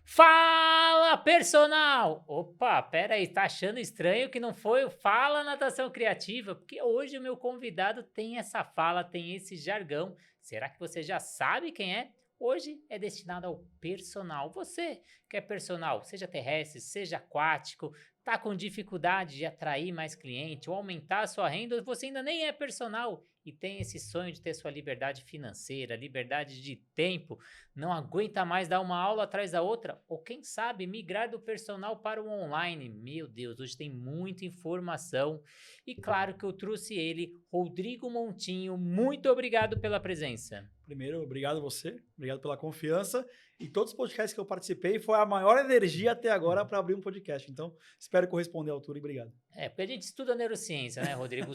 Fala, personal! Opa, pera aí, tá achando estranho que não foi o Fala Natação Criativa? Porque hoje o meu convidado tem essa fala, tem esse jargão. Será que você já sabe quem é? Hoje é destinado ao personal. Você que é personal, seja terrestre, seja aquático, tá com dificuldade de atrair mais cliente ou aumentar a sua renda, ou você ainda nem é personal e tem esse sonho de ter sua liberdade financeira, liberdade de tempo, não aguenta mais dar uma aula atrás da outra, ou quem sabe migrar do personal para o online. Meu Deus, hoje tem muita informação. E claro que eu trouxe ele, Rodrigo Montinho. Muito obrigado pela presença. Primeiro, obrigado você, obrigado pela confiança. E todos os podcasts que eu participei foi a maior energia até agora para abrir um podcast. Então, espero corresponder à altura e obrigado. É, porque a gente estuda neurociência, né, Rodrigo?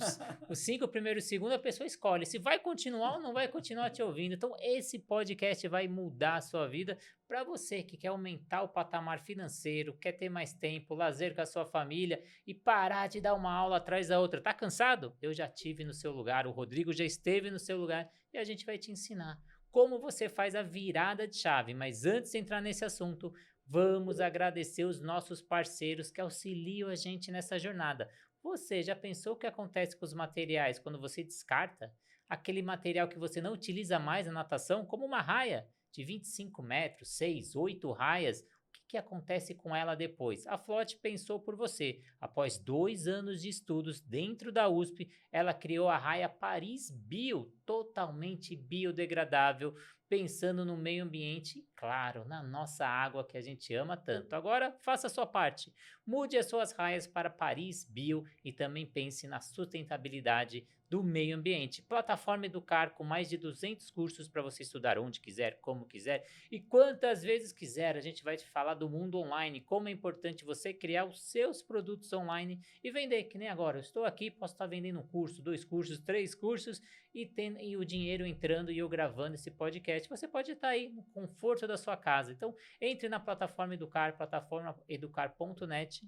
Os 5 primeiros segundos a pessoa escolhe se vai continuar ou não vai continuar te ouvindo. Então, esse podcast vai mudar a sua vida para você que quer aumentar o patamar financeiro, quer ter mais tempo, lazer com a sua família e parar de dar uma aula atrás da outra. Tá cansado? Eu já tive no seu lugar, o Rodrigo já esteve no seu lugar e a gente vai te ensinar como você faz a virada de chave. Mas antes de entrar nesse assunto, vamos agradecer os nossos parceiros que auxiliam a gente nessa jornada. Você já pensou o que acontece com os materiais quando você descarta? Aquele material que você não utiliza mais na natação, como uma raia de 25 metros, 6, 8 raias. O que acontece com ela depois? A Flote pensou por você. Após 2 anos de estudos dentro da USP, ela criou a raia Paris Bio, totalmente biodegradável, pensando no meio ambiente e, claro, na nossa água que a gente ama tanto. Agora, faça a sua parte. Mude as suas raias para Paris Bio e também pense na sustentabilidade do meio ambiente. Plataforma Educar com mais de 200 cursos para você estudar onde quiser, como quiser e quantas vezes quiser. A gente vai te falar do mundo online, como é importante você criar os seus produtos online e vender, que nem agora. Eu estou aqui, posso estar vendendo um curso, 2 cursos, 3 cursos e o dinheiro entrando e eu gravando esse podcast. Você pode estar aí no conforto da sua casa. Então, entre na plataforma Educar, plataforma educar.net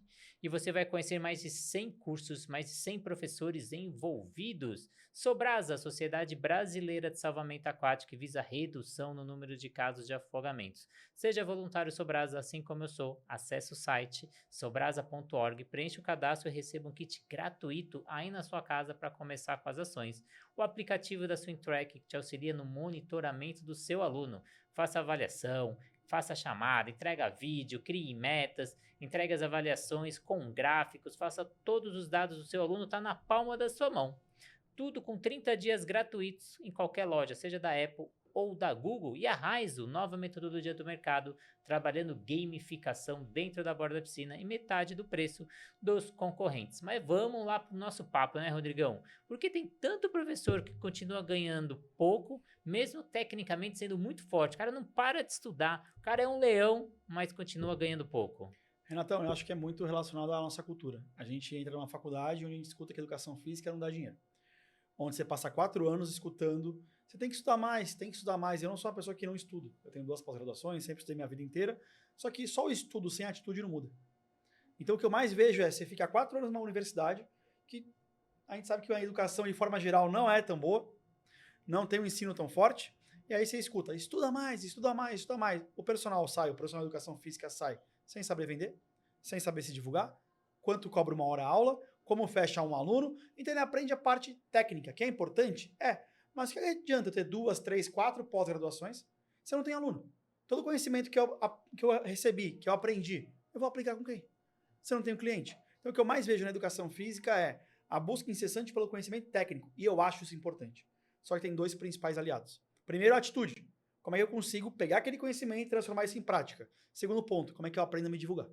e você vai conhecer mais de 100 cursos, mais de 100 professores envolvidos. Sobrasa, Sociedade Brasileira de Salvamento Aquático, que visa redução no número de casos de afogamentos. Seja voluntário Sobrasa, assim como eu sou. Acesse o site sobrasa.org, preencha o cadastro e receba um kit gratuito aí na sua casa para começar com as ações. O aplicativo da SwimTrack que te auxilia no monitoramento do seu aluno. Faça avaliação, faça chamada, entrega vídeo, crie metas, entregue as avaliações com gráficos, faça todos os dados do seu aluno, está na palma da sua mão. Tudo com 30 dias gratuitos em qualquer loja, seja da Apple ou da Google. E a Raizo, nova metodologia do mercado, trabalhando gamificação dentro da borda da piscina e metade do preço dos concorrentes. Mas vamos lá para o nosso papo, né, Rodrigão? Porque tem tanto professor que continua ganhando pouco, mesmo tecnicamente sendo muito forte. O cara não para de estudar, o cara é um leão, mas continua ganhando pouco. Renatão, eu acho que é muito relacionado à nossa cultura. A gente entra numa faculdade onde a gente escuta que a educação física não dá dinheiro. Onde você passa 4 anos escutando, você tem que estudar mais, tem que estudar mais. Eu não sou uma pessoa que não estudo. Eu tenho 2 pós-graduações, sempre estudei minha vida inteira. Só que só o estudo sem atitude não muda. Então o que eu mais vejo é você ficar 4 anos numa universidade, que a gente sabe que a educação de forma geral não é tão boa, não tem um ensino tão forte, e aí você escuta, estuda mais, estuda mais, estuda mais. O personal sai, o profissional de educação física sai, sem saber vender, sem saber se divulgar, quanto cobra uma hora a aula, como fecha um aluno, então ele aprende a parte técnica, que é importante, mas o que adianta eu ter 2, 3, 4 pós-graduações se eu não tenho aluno? Todo conhecimento que eu recebi, que eu aprendi, eu vou aplicar com quem? Se eu não tenho cliente. Então o que eu mais vejo na educação física é a busca incessante pelo conhecimento técnico, e eu acho isso importante. Só que tem dois principais aliados. Primeiro, a atitude. Como é que eu consigo pegar aquele conhecimento e transformar isso em prática? Segundo ponto, como é que eu aprendo a me divulgar?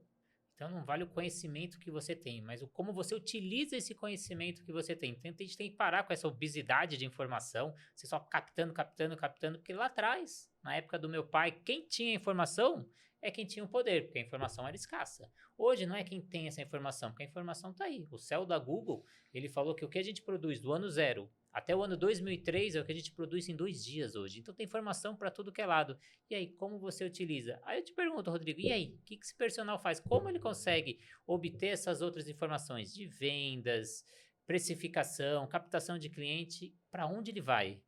Então não vale o conhecimento que você tem, mas o como você utiliza esse conhecimento que você tem. Então a gente tem que parar com essa obesidade de informação, você só captando, captando, captando, porque lá atrás, na época do meu pai, quem tinha informação é quem tinha o poder, porque a informação era escassa. Hoje não é quem tem essa informação, porque a informação está aí. O céu da Google, ele falou que o que a gente produz do ano zero até o ano 2003 é o que a gente produz em 2 dias hoje. Então tem informação para tudo que é lado. E aí, como você utiliza? Aí eu te pergunto, Rodrigo, e aí? O que esse personal faz? Como ele consegue obter essas outras informações de vendas, precificação, captação de cliente? Para onde ele vai?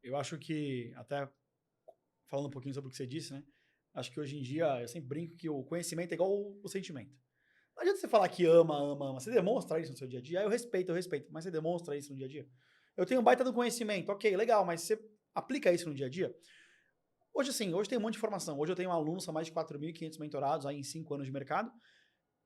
Eu acho que, até falando um pouquinho sobre o que você disse, né? Acho que hoje em dia, eu sempre brinco que o conhecimento é igual o sentimento. Não adianta você falar que ama, ama, ama. Você demonstra isso no seu dia a dia. Eu respeito. Mas você demonstra isso no dia a dia? Eu tenho um baita do conhecimento. Ok, legal, mas você aplica isso no dia a dia? Hoje, assim, hoje tem um monte de informação. Hoje eu tenho alunos, são mais de 4.500 mentorados aí em 5 anos de mercado.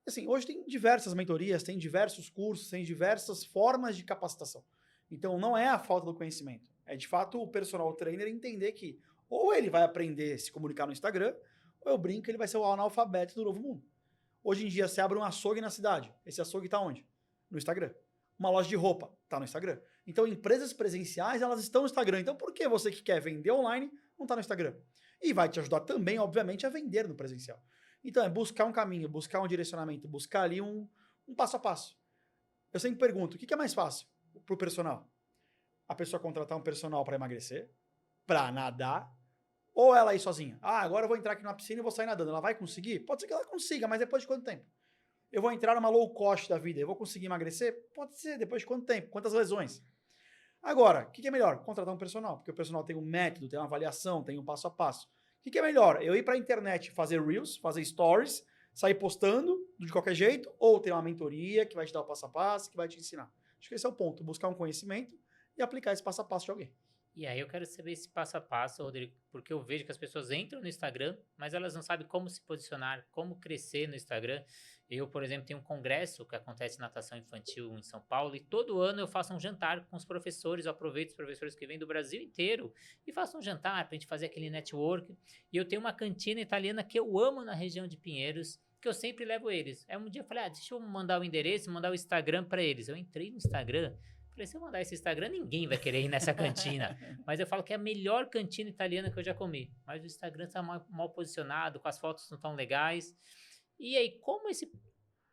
Assim, hoje tem diversas mentorias, tem diversos cursos, tem diversas formas de capacitação. Então, não é a falta do conhecimento. É, de fato, o personal trainer entender que ou ele vai aprender a se comunicar no Instagram, ou eu brinco que ele vai ser o analfabeto do novo mundo. Hoje em dia, você abre um açougue na cidade. Esse açougue está onde? No Instagram. Uma loja de roupa está no Instagram. Então, empresas presenciais, elas estão no Instagram. Então, por que você que quer vender online não está no Instagram? E vai te ajudar também, obviamente, a vender no presencial. Então, é buscar um caminho, buscar um direcionamento, buscar ali um passo a passo. Eu sempre pergunto, o que é mais fácil para o personal? A pessoa contratar um personal para emagrecer, para nadar, ou ela ir sozinha? Ah, agora eu vou entrar aqui na piscina e vou sair nadando. Ela vai conseguir? Pode ser que ela consiga, mas depois de quanto tempo? Eu vou entrar numa low cost da vida, eu vou conseguir emagrecer? Pode ser, depois de quanto tempo? Quantas lesões? Agora, o que é melhor? Contratar um personal, porque o personal tem um método, tem uma avaliação, tem um passo a passo. O que é melhor? Eu ir para a internet fazer reels, fazer stories, sair postando de qualquer jeito, ou ter uma mentoria que vai te dar o passo a passo, que vai te ensinar? Acho que esse é o ponto, buscar um conhecimento e aplicar esse passo a passo de alguém. E aí eu quero saber esse passo a passo, Rodrigo, porque eu vejo que as pessoas entram no Instagram, mas elas não sabem como se posicionar, como crescer no Instagram. Eu, por exemplo, tenho um congresso que acontece natação infantil em São Paulo e todo ano eu faço um jantar com os professores, eu aproveito os professores que vêm do Brasil inteiro e faço um jantar para a gente fazer aquele network. E eu tenho uma cantina italiana que eu amo na região de Pinheiros, que eu sempre levo eles. Aí um dia eu falei, deixa eu mandar o endereço, mandar o Instagram para eles. Eu entrei no Instagram, falei, se eu mandar esse Instagram, ninguém vai querer ir nessa cantina. Mas eu falo que é a melhor cantina italiana que eu já comi. Mas o Instagram está mal posicionado, com as fotos não tão legais. E aí, como esse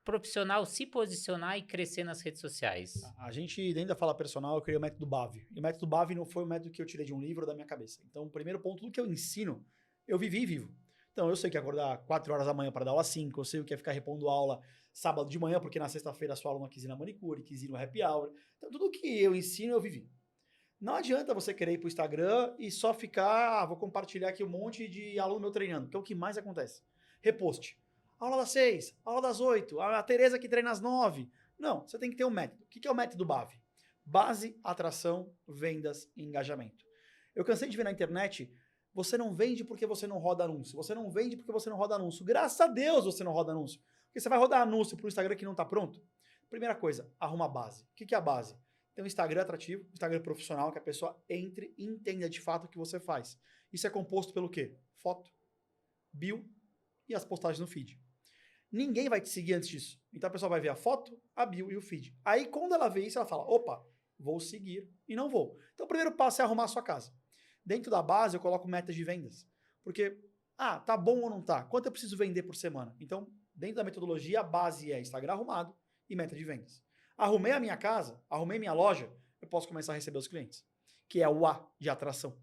profissional se posicionar e crescer nas redes sociais? A gente, dentro da fala personal, eu criei o método BAV. E o método BAV não foi um método que eu tirei de um livro ou da minha cabeça. Então, o primeiro ponto, tudo que eu ensino, eu vivi e vivo. Então, eu sei que acordar 4 horas da manhã para dar aula 5, eu sei o que é ficar repondo aula sábado de manhã, porque na sexta-feira a sua aluna quis ir na manicure, quis ir no happy hour. Então, tudo que eu ensino, eu vivi. Não adianta você querer ir pro Instagram e só ficar, vou compartilhar aqui um monte de aluno meu treinando, que é o que mais acontece. Repost. Aula das 6, aula das 8, a Tereza que treina às 9. Não, você tem que ter um método. O que é o método BAV? Base, atração, vendas e engajamento. Eu cansei de ver na internet, você não vende porque você não roda anúncio. Você não vende porque você não roda anúncio. Graças a Deus você não roda anúncio. Porque você vai rodar anúncio pro Instagram que não está pronto. Primeira coisa, arruma a base. O que é a base? Tem um Instagram atrativo, um Instagram profissional, que a pessoa entre e entenda de fato o que você faz. Isso é composto pelo quê? Foto, bio e as postagens no feed. Ninguém vai te seguir antes disso. Então a pessoa vai ver a foto, a bio e o feed. Aí quando ela vê isso, ela fala, opa, vou seguir e não vou. Então o primeiro passo é arrumar a sua casa. Dentro da base eu coloco metas de vendas. Porque, tá bom ou não tá? Quanto eu preciso vender por semana? Então, dentro da metodologia, a base é Instagram arrumado e meta de vendas. Arrumei a minha casa, arrumei minha loja, eu posso começar a receber os clientes. Que é o A de atração.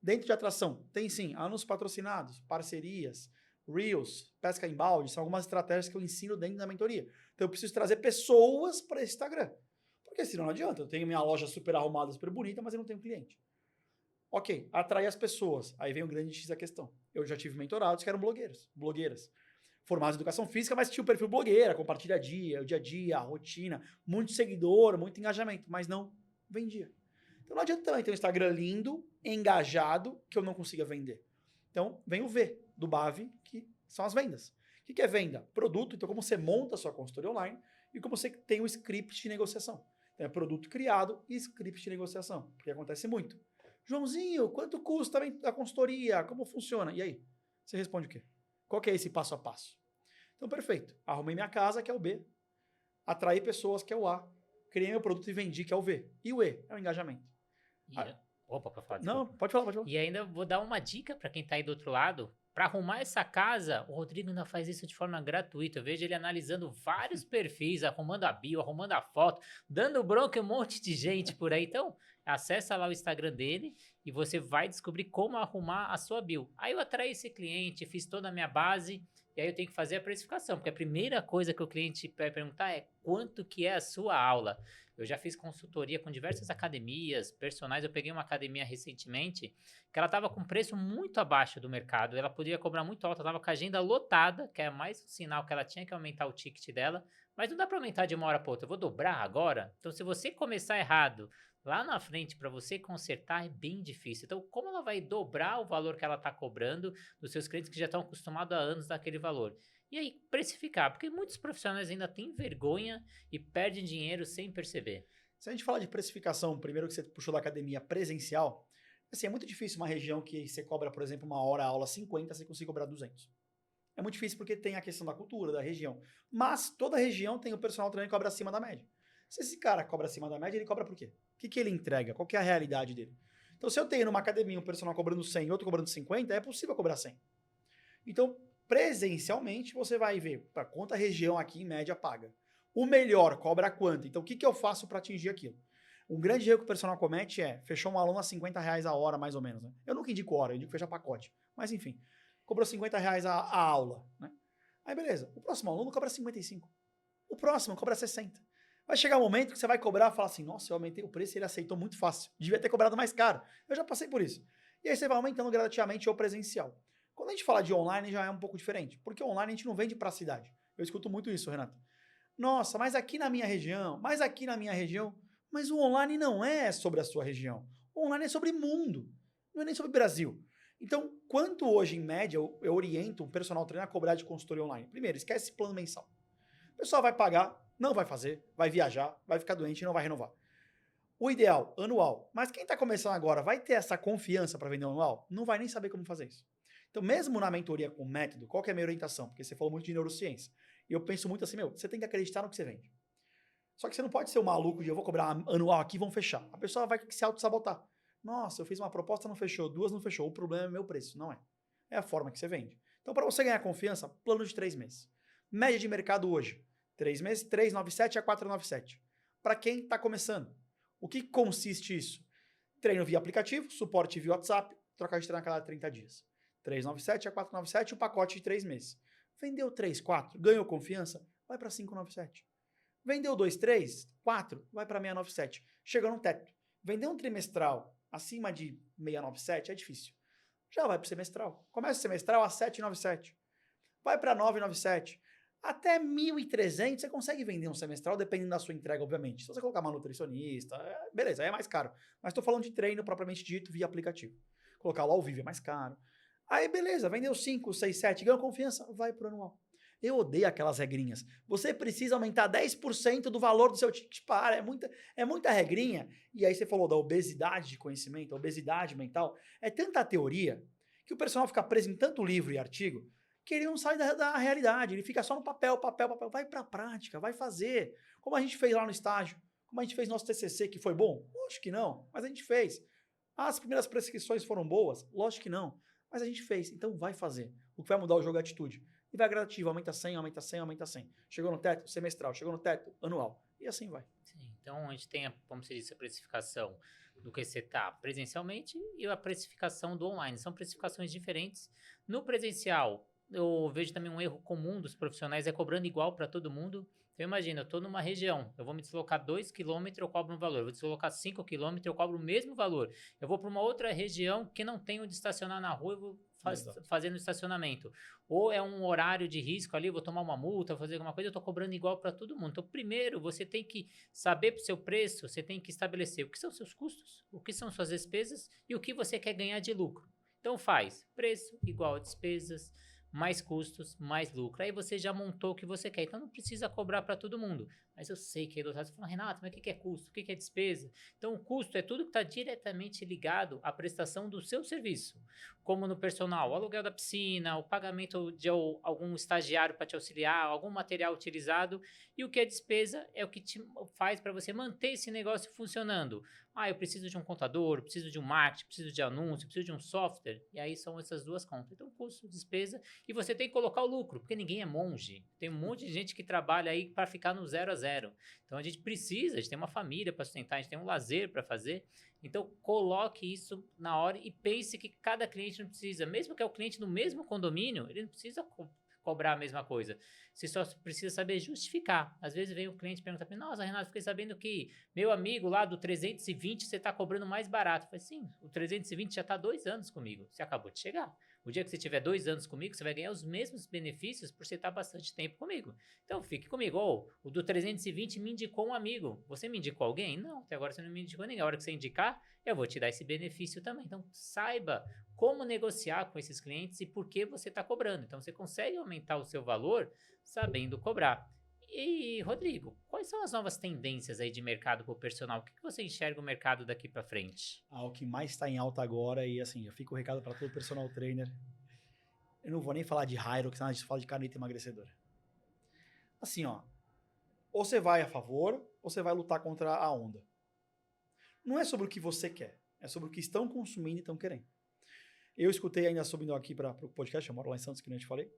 Dentro de atração, tem sim anúncios patrocinados, parcerias, Reels, pesca em balde, são algumas estratégias que eu ensino dentro da mentoria. Então eu preciso trazer pessoas para esse Instagram. Porque senão não adianta, eu tenho minha loja super arrumada, super bonita, mas eu não tenho cliente. Ok, atrair as pessoas. Aí vem o grande X da questão. Eu já tive mentorados que eram blogueiras. Formados em educação física, mas tinha o perfil blogueira, compartilha o dia a dia, a rotina, muito seguidor, muito engajamento, mas não vendia. Então não adianta também ter um Instagram lindo, engajado, que eu não consiga vender. Então vem o V do BAV, que são as vendas. O que é venda? Produto, então como você monta a sua consultoria online e como você tem o script de negociação. Então é produto criado e script de negociação, porque acontece muito. Joãozinho, quanto custa a consultoria? Como funciona? E aí? Você responde o quê? Qual que é esse passo a passo? Então, perfeito. Arrumei minha casa, que é o B. Atraí pessoas, que é o A. Criei meu produto e vendi, que é o V. E o E é o engajamento. Opa, pode falar. Não, pode falar. E ainda vou dar uma dica para quem está aí do outro lado. Para arrumar essa casa, o Rodrigo ainda faz isso de forma gratuita. Eu vejo ele analisando vários perfis, arrumando a bio, arrumando a foto, dando bronca em um monte de gente por aí. Então, acessa lá o Instagram dele e você vai descobrir como arrumar a sua bio. Aí eu atraí esse cliente, fiz toda a minha base, e aí eu tenho que fazer a precificação, porque a primeira coisa que o cliente vai perguntar é quanto que é a sua aula. Eu já fiz consultoria com diversas academias, personagens. Eu peguei uma academia recentemente que ela estava com preço muito abaixo do mercado. Ela podia cobrar muito alto, estava com a agenda lotada, que é mais um sinal que ela tinha que aumentar o ticket dela. Mas não dá para aumentar de uma hora para outra. Eu vou dobrar agora? Então, se você começar errado lá na frente para você consertar, é bem difícil. Então, como ela vai dobrar o valor que ela está cobrando dos seus clientes que já estão acostumados há anos daquele valor? E aí, precificar, porque muitos profissionais ainda têm vergonha e perdem dinheiro sem perceber. Se a gente falar de precificação, primeiro que você puxou da academia presencial, assim, é muito difícil uma região que você cobra, por exemplo, uma hora a aula 50, você conseguir cobrar 200. É muito difícil porque tem a questão da cultura, da região. Mas toda região tem o personal trainer que cobra acima da média. Se esse cara cobra acima da média, ele cobra por quê? O que ele entrega? Qual que é a realidade dele? Então, se eu tenho numa academia um personal cobrando 100 e outro cobrando 50, é possível cobrar 100. Então, presencialmente, você vai ver para quanta região aqui, em média, paga. O melhor cobra quanto? Então, o que eu faço para atingir aquilo? Um grande erro que o personal comete é fechar um aluno a R$50 a hora, mais ou menos. Né? Eu nunca indico hora, eu indico fechar pacote. Mas, enfim, cobrou R$50 a aula. Né? Aí, beleza. O próximo aluno cobra 55. O próximo cobra 60. Vai chegar um momento que você vai cobrar e falar assim, nossa, eu aumentei o preço e ele aceitou muito fácil. Devia ter cobrado mais caro. Eu já passei por isso. E aí você vai aumentando gradativamente o presencial. Quando a gente fala de online, já é um pouco diferente. Porque online a gente não vende para a cidade. Eu escuto muito isso, Renato. Nossa, mas aqui na minha região, mas o online não é sobre a sua região. O online é sobre mundo, não é nem sobre Brasil. Então, quanto hoje, em média, eu oriento um personal trainer a cobrar de consultoria online? Primeiro, esquece esse plano mensal. O pessoal vai pagar, não vai fazer, vai viajar, vai ficar doente e não vai renovar. O ideal, anual. Mas quem está começando agora vai ter essa confiança para vender anual? Não vai nem saber como fazer isso. Então, mesmo na mentoria com método, qual que é a minha orientação? Porque você falou muito de neurociência. E eu penso muito assim, você tem que acreditar no que você vende. Só que você não pode ser um maluco de eu vou cobrar anual aqui e vão fechar. A pessoa vai se auto-sabotar. Nossa, eu fiz uma proposta, não fechou, duas não fechou. O problema é meu preço. Não é. É a forma que você vende. Então, para você ganhar confiança, plano de 3 meses. Média de mercado hoje, 3 meses, 397 a 497. Para quem está começando. O que consiste isso? Treino via aplicativo, suporte via WhatsApp, trocar de treino a cada 30 dias. 397 a 497, o pacote de 3 meses. Vendeu 3, 4, ganhou confiança? Vai para 597. Vendeu 2, 3, 4, vai para 697. Chegou no teto. Vendeu um trimestral acima de 697 é difícil. Já vai para o semestral. Começa o semestral a 797. Vai para 997. Até 1.300 você consegue vender um semestral, dependendo da sua entrega, obviamente. Se você colocar uma nutricionista, beleza, aí é mais caro. Mas estou falando de treino propriamente dito via aplicativo. Colocar lá ao vivo é mais caro. Aí, beleza, vendeu 5, 6, 7, ganhou confiança, vai pro anual. Eu odeio aquelas regrinhas. Você precisa aumentar 10% do valor do seu ticket. Para, é muita regrinha. E aí você falou da obesidade de conhecimento, obesidade mental. É tanta teoria que o personal fica preso em tanto livro e artigo que ele não sai da realidade. Ele fica só no papel. Vai pra prática, vai fazer. Como a gente fez lá no estágio, como a gente fez no nosso TCC, que foi bom? Lógico que não, mas a gente fez. As primeiras prescrições foram boas? Lógico que não. Mas a gente fez, então vai fazer. O que vai mudar o jogo é a atitude. E vai gradativo, aumenta 100, aumenta 100, aumenta 100. Chegou no teto, semestral. Chegou no teto, anual. E assim vai. Sim, então a gente tem, como você disse, a precificação do que você está presencialmente e a precificação do online. São precificações diferentes. No presencial, eu vejo também um erro comum dos profissionais é cobrando igual para todo mundo. Então imagina, eu estou numa região, eu vou me deslocar 2 km, eu cobro um valor. Eu vou deslocar 5 km, eu cobro o mesmo valor. Eu vou para uma outra região que não tem onde estacionar na rua, eu vou fazendo estacionamento. Ou é um horário de risco ali, vou tomar uma multa, fazer alguma coisa, eu estou cobrando igual para todo mundo. Então, primeiro, você tem que saber para o seu preço, você tem que estabelecer o que são seus custos, o que são suas despesas e o que você quer ganhar de lucro. Então, faz preço igual a despesas, mais custos, mais lucro. Aí você já montou o que você quer. Então não precisa cobrar para todo mundo. Mas eu sei que aí do outro lado você fala, Renato, mas o que é custo? O que é despesa? Então o custo é tudo que está diretamente ligado à prestação do seu serviço. Como no personal, o aluguel da piscina, o pagamento de algum estagiário para te auxiliar, algum material utilizado. E o que é despesa é o que te faz para você manter esse negócio funcionando. eu preciso de um contador, eu preciso de um marketing, preciso de anúncio, preciso de um software. E aí são essas duas contas. Então, custo, despesa, e você tem que colocar o lucro, porque ninguém é monge. Tem um monte de gente que trabalha aí para ficar no 0 a 0. Então, a gente tem uma família para sustentar, a gente tem um lazer para fazer. Então, coloque isso na hora e pense que cada cliente não precisa, mesmo que é o cliente no mesmo condomínio, ele não precisa cobrar a mesma coisa. Você só precisa saber justificar. Às vezes vem o cliente e pergunta para mim, nossa, Renato, fiquei sabendo que meu amigo lá do 320 você está cobrando mais barato. Eu falei, sim, o 320 já está há 2 anos comigo. Você acabou de chegar. O dia que você tiver 2 anos comigo, você vai ganhar os mesmos benefícios por você estar bastante tempo comigo. Então, fique comigo. O do 320 me indicou um amigo. Você me indicou alguém? Não, até agora você não me indicou ninguém. A hora que você indicar, eu vou te dar esse benefício também. Então, saiba como negociar com esses clientes e por que você está cobrando. Então, você consegue aumentar o seu valor sabendo cobrar. E, Rodrigo, quais são as novas tendências aí de mercado para o personal? O que você enxerga o mercado daqui para frente? O que mais está em alta agora, e assim, eu fico o recado para todo personal trainer. Eu não vou nem falar de Hiro, que senão a gente fala de caneta emagrecedora. Assim, ó, ou você vai a favor, ou você vai lutar contra a onda. Não é sobre o que você quer, é sobre o que estão consumindo e estão querendo. Eu escutei ainda subindo aqui para o podcast, eu moro lá em Santos, que nem eu te falei,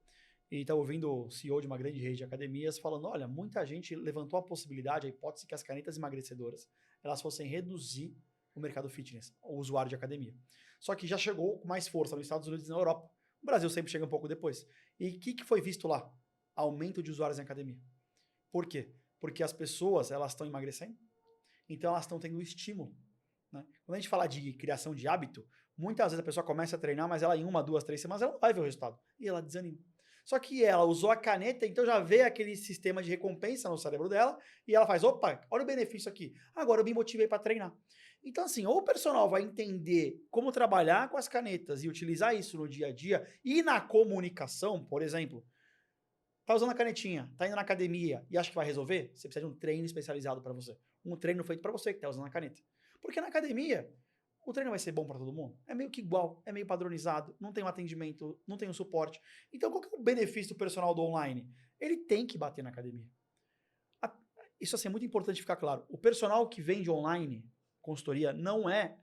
e estava ouvindo o CEO de uma grande rede de academias falando, olha, muita gente levantou a possibilidade, a hipótese que as canetas emagrecedoras, elas fossem reduzir o mercado fitness, o usuário de academia. Só que já chegou com mais força nos Estados Unidos e na Europa. O Brasil sempre chega um pouco depois. E o que foi visto lá? Aumento de usuários em academia. Por quê? Porque as pessoas, elas estão emagrecendo, então elas estão tendo estímulo. Né? Quando a gente fala de criação de hábito, muitas vezes a pessoa começa a treinar, mas ela em 1, 2, 3 semanas, ela não vai ver o resultado. E ela desanima. Só que ela usou a caneta, então já vê aquele sistema de recompensa no cérebro dela, e ela faz, opa, olha o benefício aqui. Agora eu me motivei para treinar. Então assim, ou o personal vai entender como trabalhar com as canetas e utilizar isso no dia a dia, e na comunicação, por exemplo, tá usando a canetinha, tá indo na academia e acha que vai resolver? Você precisa de um treino especializado para você. Um treino feito para você que tá usando a caneta. Porque na academia, o treino vai ser bom para todo mundo? É meio que igual, é meio padronizado, não tem um atendimento, não tem um suporte. Então, qual que é o benefício do personal do online? Ele tem que bater na academia. Isso assim, é muito importante ficar claro. O personal que vende online, consultoria, não é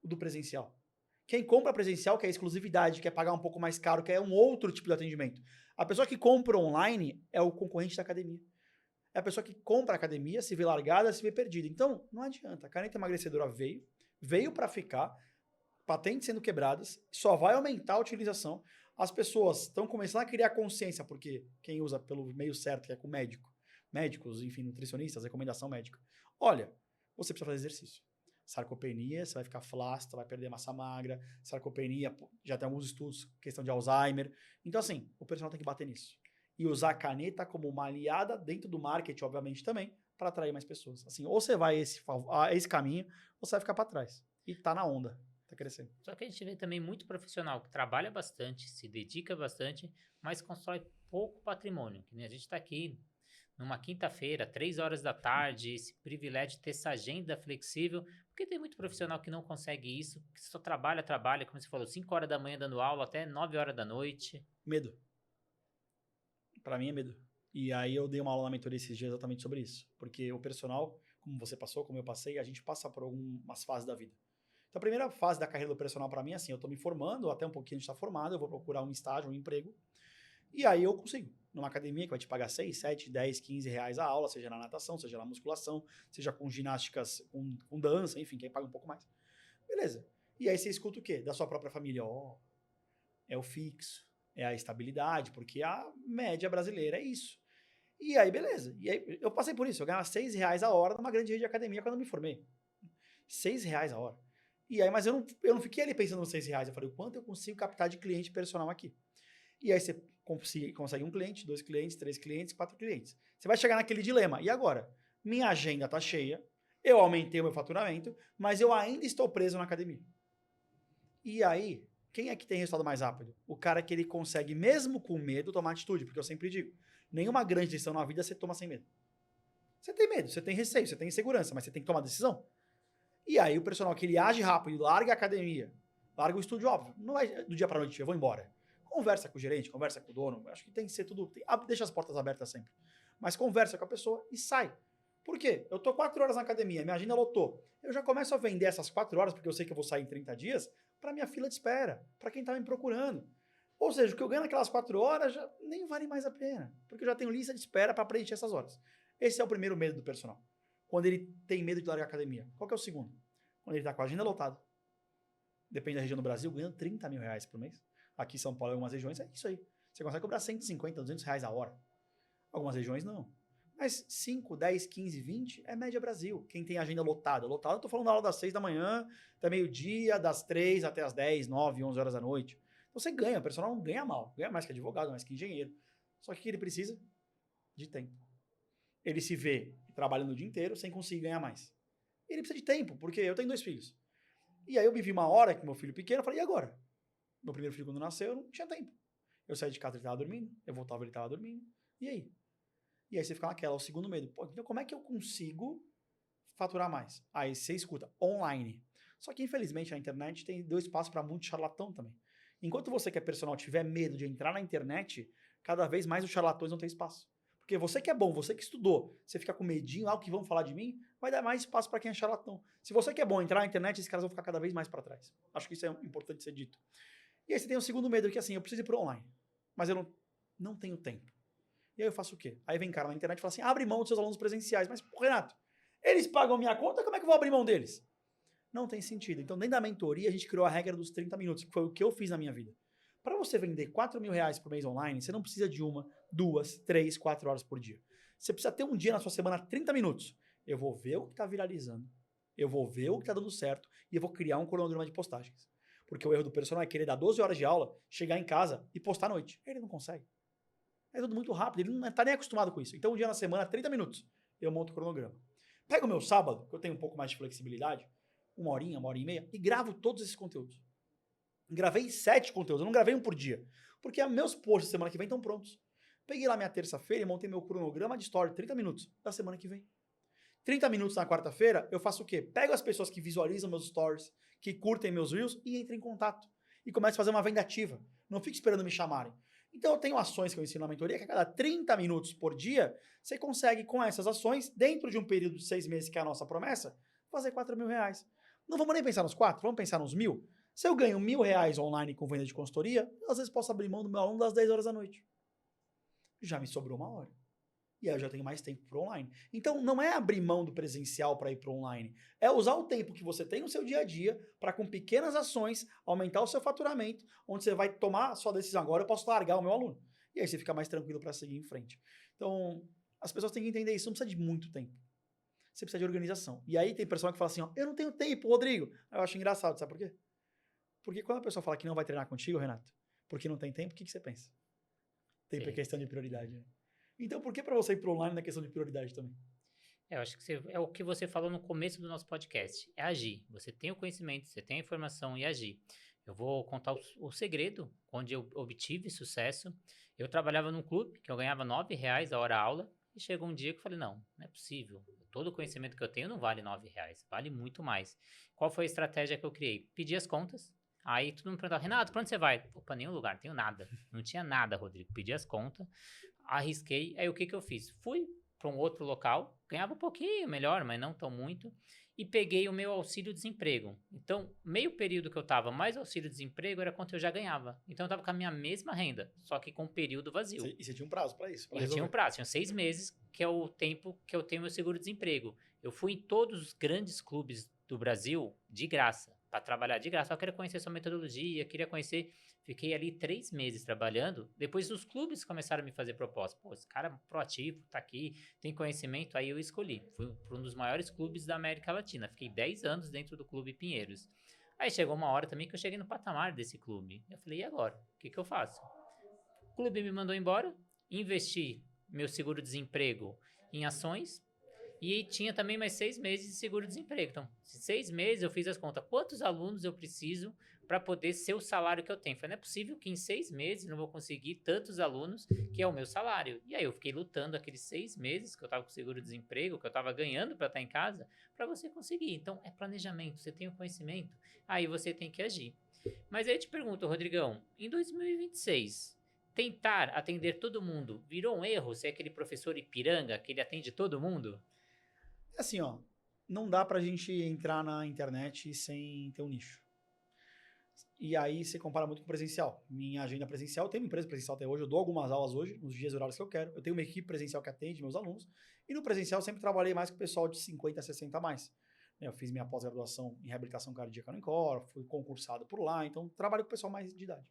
o do presencial. Quem compra presencial quer exclusividade, quer pagar um pouco mais caro, quer um outro tipo de atendimento. A pessoa que compra online é o concorrente da academia. É a pessoa que compra a academia, se vê largada, se vê perdida. Então, não adianta. A caneta emagrecedora veio para ficar, patentes sendo quebradas, só vai aumentar a utilização. As pessoas estão começando a criar consciência, porque quem usa pelo meio certo, que é com médicos, enfim, nutricionistas, recomendação médica. Olha, você precisa fazer exercício. Sarcopenia, você vai ficar flácida, vai perder massa magra. Sarcopenia, já tem alguns estudos, questão de Alzheimer. Então, assim, o personal tem que bater nisso. E usar a caneta como uma aliada dentro do marketing, obviamente, também, para atrair mais pessoas. Assim, ou você vai esse caminho, ou você vai ficar para trás. E tá na onda, tá crescendo. Só que a gente vê também muito profissional que trabalha bastante, se dedica bastante, mas constrói pouco patrimônio. Que nem a gente está aqui numa quinta-feira, 3 horas da tarde, esse privilégio de ter essa agenda flexível, porque tem muito profissional que não consegue isso, que só trabalha, como você falou, 5 horas da manhã dando aula até 9 horas da noite. Medo. Para mim é medo. E aí eu dei uma aula na mentoria esses dias exatamente sobre isso. Porque o personal, como você passou, como eu passei, a gente passa por algumas fases da vida. Então a primeira fase da carreira do personal para mim é assim, eu estou me formando, até um pouquinho a gente está formado, eu vou procurar um estágio, um emprego, e aí eu consigo. Numa academia que vai te pagar 6, 7, 10, 15 reais a aula, seja na natação, seja na musculação, seja com ginásticas, com dança, enfim, quem paga um pouco mais. Beleza. E aí você escuta o quê? Da sua própria família. É o fixo, é a estabilidade, porque a média brasileira é isso. E aí, beleza. E aí, eu passei por isso. Eu ganhava 6 reais a hora numa grande rede de academia quando eu me formei. 6 reais a hora. E aí, mas eu não fiquei ali pensando nos 6 reais. Eu falei, o quanto eu consigo captar de cliente personal aqui? E aí você consegue um cliente, 2 clientes, 3 clientes, 4 clientes. Você vai chegar naquele dilema. E agora? Minha agenda está cheia, eu aumentei o meu faturamento, mas eu ainda estou preso na academia. E aí, quem é que tem resultado mais rápido? O cara que ele consegue, mesmo com medo, tomar atitude. Porque eu sempre digo, nenhuma grande decisão na vida você toma sem medo. Você tem medo, você tem receio, você tem insegurança, mas você tem que tomar decisão. E aí o personal que ele age rápido, larga a academia, larga o estúdio, óbvio, não é do dia para noite, eu vou embora. Conversa com o gerente, conversa com o dono, acho que tem que ser tudo, deixa as portas abertas sempre. Mas conversa com a pessoa e sai. Por quê? Eu tô 4 horas na academia, minha agenda lotou. Eu já começo a vender essas 4 horas, porque eu sei que eu vou sair em 30 dias, para minha fila de espera, para quem tá me procurando. Ou seja, o que eu ganho naquelas 4 horas já nem vale mais a pena, porque eu já tenho lista de espera para preencher essas horas. Esse é o primeiro medo do personal. Quando ele tem medo de largar a academia. Qual que é o segundo? Quando ele tá com a agenda lotada. Depende da região do Brasil, ganhando 30 mil reais por mês. Aqui em São Paulo, em algumas regiões, é isso aí. Você consegue cobrar 150, 200 reais a hora. Algumas regiões, não. Mas 5, 10, 15, 20 é média Brasil. Quem tem agenda lotada. Lotada, eu tô falando da aula das 6 da manhã até meio-dia, das 3 até as 10, 9, 11 horas da noite. Então você ganha, o personal não ganha mal. Ganha mais que advogado, mais que engenheiro. Só que ele precisa de tempo. Ele se vê trabalhando o dia inteiro sem conseguir ganhar mais. Ele precisa de tempo, porque eu tenho 2 filhos. E aí eu me vi uma hora com meu filho pequeno, eu falei, e agora? Meu primeiro filho, quando nasceu, eu não tinha tempo. Eu saí de casa, ele estava dormindo, eu voltava, ele estava dormindo. E aí? E aí você fica naquela, o segundo medo. Pô, então como é que eu consigo faturar mais? Aí você escuta, online. Só que, infelizmente, a internet tem 2 passos para muito charlatão também. Enquanto você que é personal tiver medo de entrar na internet, cada vez mais os charlatões vão ter espaço. Porque você que é bom, você que estudou, você fica com medinho, o que vão falar de mim, vai dar mais espaço para quem é charlatão. Se você que é bom entrar na internet, esses caras vão ficar cada vez mais para trás. Acho que isso é importante ser dito. E aí você tem o segundo medo, que assim, eu preciso ir pro online, mas eu não tenho tempo. E aí eu faço o quê? Aí vem cara na internet e fala assim, abre mão dos seus alunos presenciais. Mas, Renato, eles pagam minha conta, como é que eu vou abrir mão deles? Não tem sentido. Então, dentro da mentoria, a gente criou a regra dos 30 minutos, que foi o que eu fiz na minha vida. Para você vender 4 mil reais por mês online, você não precisa de 1, 2, 3, 4 horas por dia. Você precisa ter um dia na sua semana, 30 minutos. Eu vou ver o que está viralizando, eu vou ver o que está dando certo e eu vou criar um cronograma de postagens. Porque o erro do personal é querer dar 12 horas de aula, chegar em casa e postar à noite. Ele não consegue. É tudo muito rápido, ele não está nem acostumado com isso. Então, um dia na semana, 30 minutos, eu monto o cronograma. Pego o meu sábado, que eu tenho um pouco mais de flexibilidade, 1 hora e meia, e gravo todos esses conteúdos. Gravei 7 conteúdos, eu não gravei um por dia. Porque meus posts semana que vem estão prontos. Peguei lá minha terça-feira e montei meu cronograma de story, 30 minutos, da semana que vem. 30 minutos na quarta-feira, eu faço o quê? Pego as pessoas que visualizam meus stories, que curtem meus reels e entro em contato. E começo a fazer uma venda ativa. Não fico esperando me chamarem. Então eu tenho ações que eu ensino na mentoria que a cada 30 minutos por dia, você consegue, com essas ações, dentro de um período de 6 meses, que é a nossa promessa, fazer 4 mil reais. Não vamos nem pensar nos 4, vamos pensar nos 1.000. Se eu ganho 1.000 reais online com venda de consultoria, às vezes posso abrir mão do meu aluno das 10 horas da noite. Já me sobrou 1 hora. E aí eu já tenho mais tempo para online. Então não é abrir mão do presencial para ir para online. É usar o tempo que você tem no seu dia a dia para, com pequenas ações, aumentar o seu faturamento, onde você vai tomar a sua decisão. Agora eu posso largar o meu aluno. E aí você fica mais tranquilo para seguir em frente. Então, as pessoas têm que entender isso. Não precisa de muito tempo. Você precisa de organização. E aí tem pessoa que fala assim, ó, eu não tenho tempo, Rodrigo. Eu acho engraçado, sabe por quê? Porque quando a pessoa fala que não vai treinar contigo, Renato, porque não tem tempo, o que você pensa? Tempo é questão de prioridade, né? Então, por que para você ir para online na questão de prioridade também? Eu acho que é o que você falou no começo do nosso podcast, é agir. Você tem o conhecimento, você tem a informação e agir. Eu vou contar o segredo onde eu obtive sucesso. Eu trabalhava num clube que eu ganhava R$9 a hora aula e chegou um dia que eu falei, não é possível. Todo o conhecimento que eu tenho não vale R$9, vale muito mais. Qual foi a estratégia que eu criei? Pedi as contas. Aí todo mundo perguntava, Renato, pra onde você vai? Opa, nenhum lugar, não tenho nada. Não tinha nada, Rodrigo. Pedi as contas, arrisquei. Aí o que eu fiz? Fui para um outro local, ganhava um pouquinho melhor, mas não tão muito, e peguei o meu auxílio-desemprego. Então, meio período que eu estava mais auxílio-desemprego era quanto eu já ganhava. Então, eu estava com a minha mesma renda, só que com um período vazio. E você tinha um prazo para isso? E eu tinha um prazo, tinha 6 meses, que é o tempo que eu tenho meu seguro-desemprego. Eu fui em todos os grandes clubes do Brasil de graça, para trabalhar de graça. Eu queria conhecer sua metodologia, queria conhecer. Fiquei ali 3 meses trabalhando. Depois os clubes começaram a me fazer proposta. Pô, esse cara é proativo, tá aqui, tem conhecimento. Aí eu escolhi. Fui para um dos maiores clubes da América Latina. Fiquei 10 anos dentro do Clube Pinheiros. Aí chegou uma hora também que eu cheguei no patamar desse clube. Eu falei, e agora? O que eu faço? O clube me mandou embora, investi meu seguro-desemprego em ações e tinha também mais 6 meses de seguro-desemprego. Então, 6 meses eu fiz as contas. Quantos alunos eu preciso para poder ser o salário que eu tenho? Falei, não é possível que em 6 meses não vou conseguir tantos alunos, que é o meu salário. E aí eu fiquei lutando aqueles 6 meses que eu estava com seguro-desemprego, que eu estava ganhando para estar em casa, para você conseguir. Então, é planejamento, você tem o conhecimento, aí você tem que agir. Mas aí eu te pergunto, Rodrigão, em 2026, tentar atender todo mundo virou um erro? Ser aquele professor Ipiranga que ele atende todo mundo? Assim, ó, não dá pra gente entrar na internet sem ter um nicho. E aí você compara muito com presencial. Minha agenda presencial, eu tenho uma empresa presencial até hoje, eu dou algumas aulas hoje, nos dias e horários que eu quero. Eu tenho uma equipe presencial que atende meus alunos. E no presencial eu sempre trabalhei mais com o pessoal de 50 a 60 a mais. Eu fiz minha pós-graduação em reabilitação cardíaca no INCOR, fui concursado por lá, então trabalho com o pessoal mais de idade.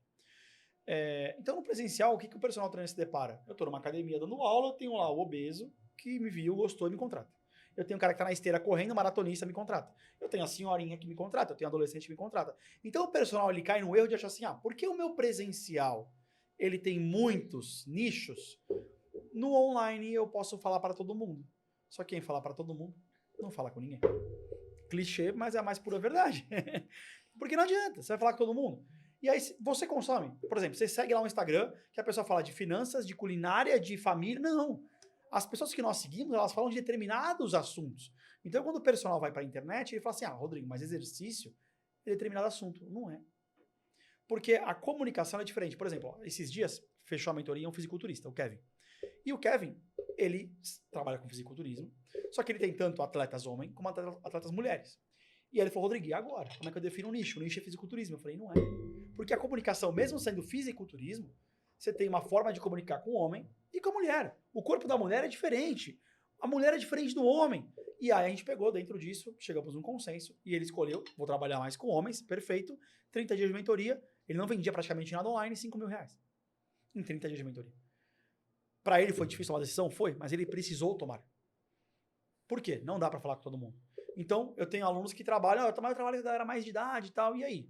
Então no presencial, o que o personal trainer se depara? Eu estou numa academia dando aula, eu tenho lá o obeso que me viu, gostou e me contrata. Eu tenho um cara que está na esteira correndo, maratonista, me contrata. Eu tenho a senhorinha que me contrata, eu tenho adolescente que me contrata. Então o personal ele cai no erro de achar assim, por que o meu presencial ele tem muitos nichos? No online eu posso falar para todo mundo. Só que quem falar para todo mundo não fala com ninguém. Clichê, mas é a mais pura verdade. Porque não adianta, você vai falar com todo mundo. E aí você consome. Por exemplo, você segue lá um Instagram que a pessoa fala de finanças, de culinária, de família. Não. As pessoas que nós seguimos, elas falam de determinados assuntos. Então, quando o personal vai para a internet, ele fala assim, Rodrigo, mas exercício é determinado assunto. Não é. Porque a comunicação é diferente. Por exemplo, esses dias, fechou a mentoria um fisiculturista, o Kevin. E o Kevin, ele trabalha com fisiculturismo, só que ele tem tanto atletas homens como atletas mulheres. E aí ele falou, Rodrigo, e agora? Como é que eu defino um nicho? O nicho é fisiculturismo. Eu falei, não é. Porque a comunicação, mesmo sendo fisiculturismo, você tem uma forma de comunicar com o homem e com a mulher. O corpo da mulher é diferente. A mulher é diferente do homem. E aí a gente pegou dentro disso, chegamos num consenso, e ele escolheu, vou trabalhar mais com homens, perfeito, 30 dias de mentoria. Ele não vendia praticamente nada online, R$5.000 em 30 dias de mentoria. Para ele foi difícil tomar a decisão? Foi, mas ele precisou tomar. Por quê? Não dá para falar com todo mundo. Então, eu tenho alunos que trabalham, eu trabalho com a galera mais de idade e tal, e aí?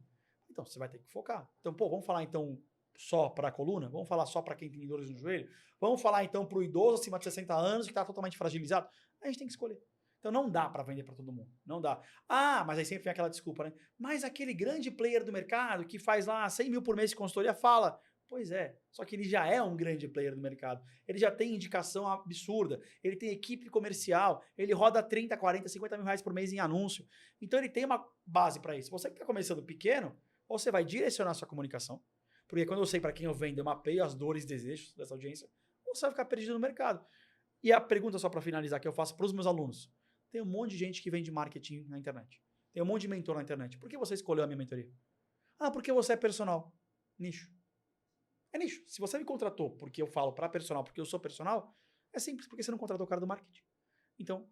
Então, você vai ter que focar. Então, vamos falar então só para a coluna? Vamos falar só para quem tem dores no joelho? Vamos falar então para o idoso acima de 60 anos que está totalmente fragilizado? A gente tem que escolher. Então, não dá para vender para todo mundo. Não dá. Mas aí sempre vem aquela desculpa, né? Mas aquele grande player do mercado que faz lá 100 mil por mês de consultoria fala... Pois é, só que ele já é um grande player do mercado. Ele já tem indicação absurda, ele tem equipe comercial, ele roda 30, 40, 50 mil reais por mês em anúncio. Então ele tem uma base para isso. Você que está começando pequeno, ou você vai direcionar a sua comunicação, porque quando eu sei para quem eu vendo, eu mapeio as dores e desejos dessa audiência, ou você vai ficar perdido no mercado. E a pergunta só para finalizar que eu faço para os meus alunos. Tem um monte de gente que vende marketing na internet. Tem um monte de mentor na internet. Por que você escolheu a minha mentoria? Porque você é personal. Nicho. É nicho. Se você me contratou porque eu falo para personal, porque eu sou personal, é simples, porque você não contratou o cara do marketing. Então,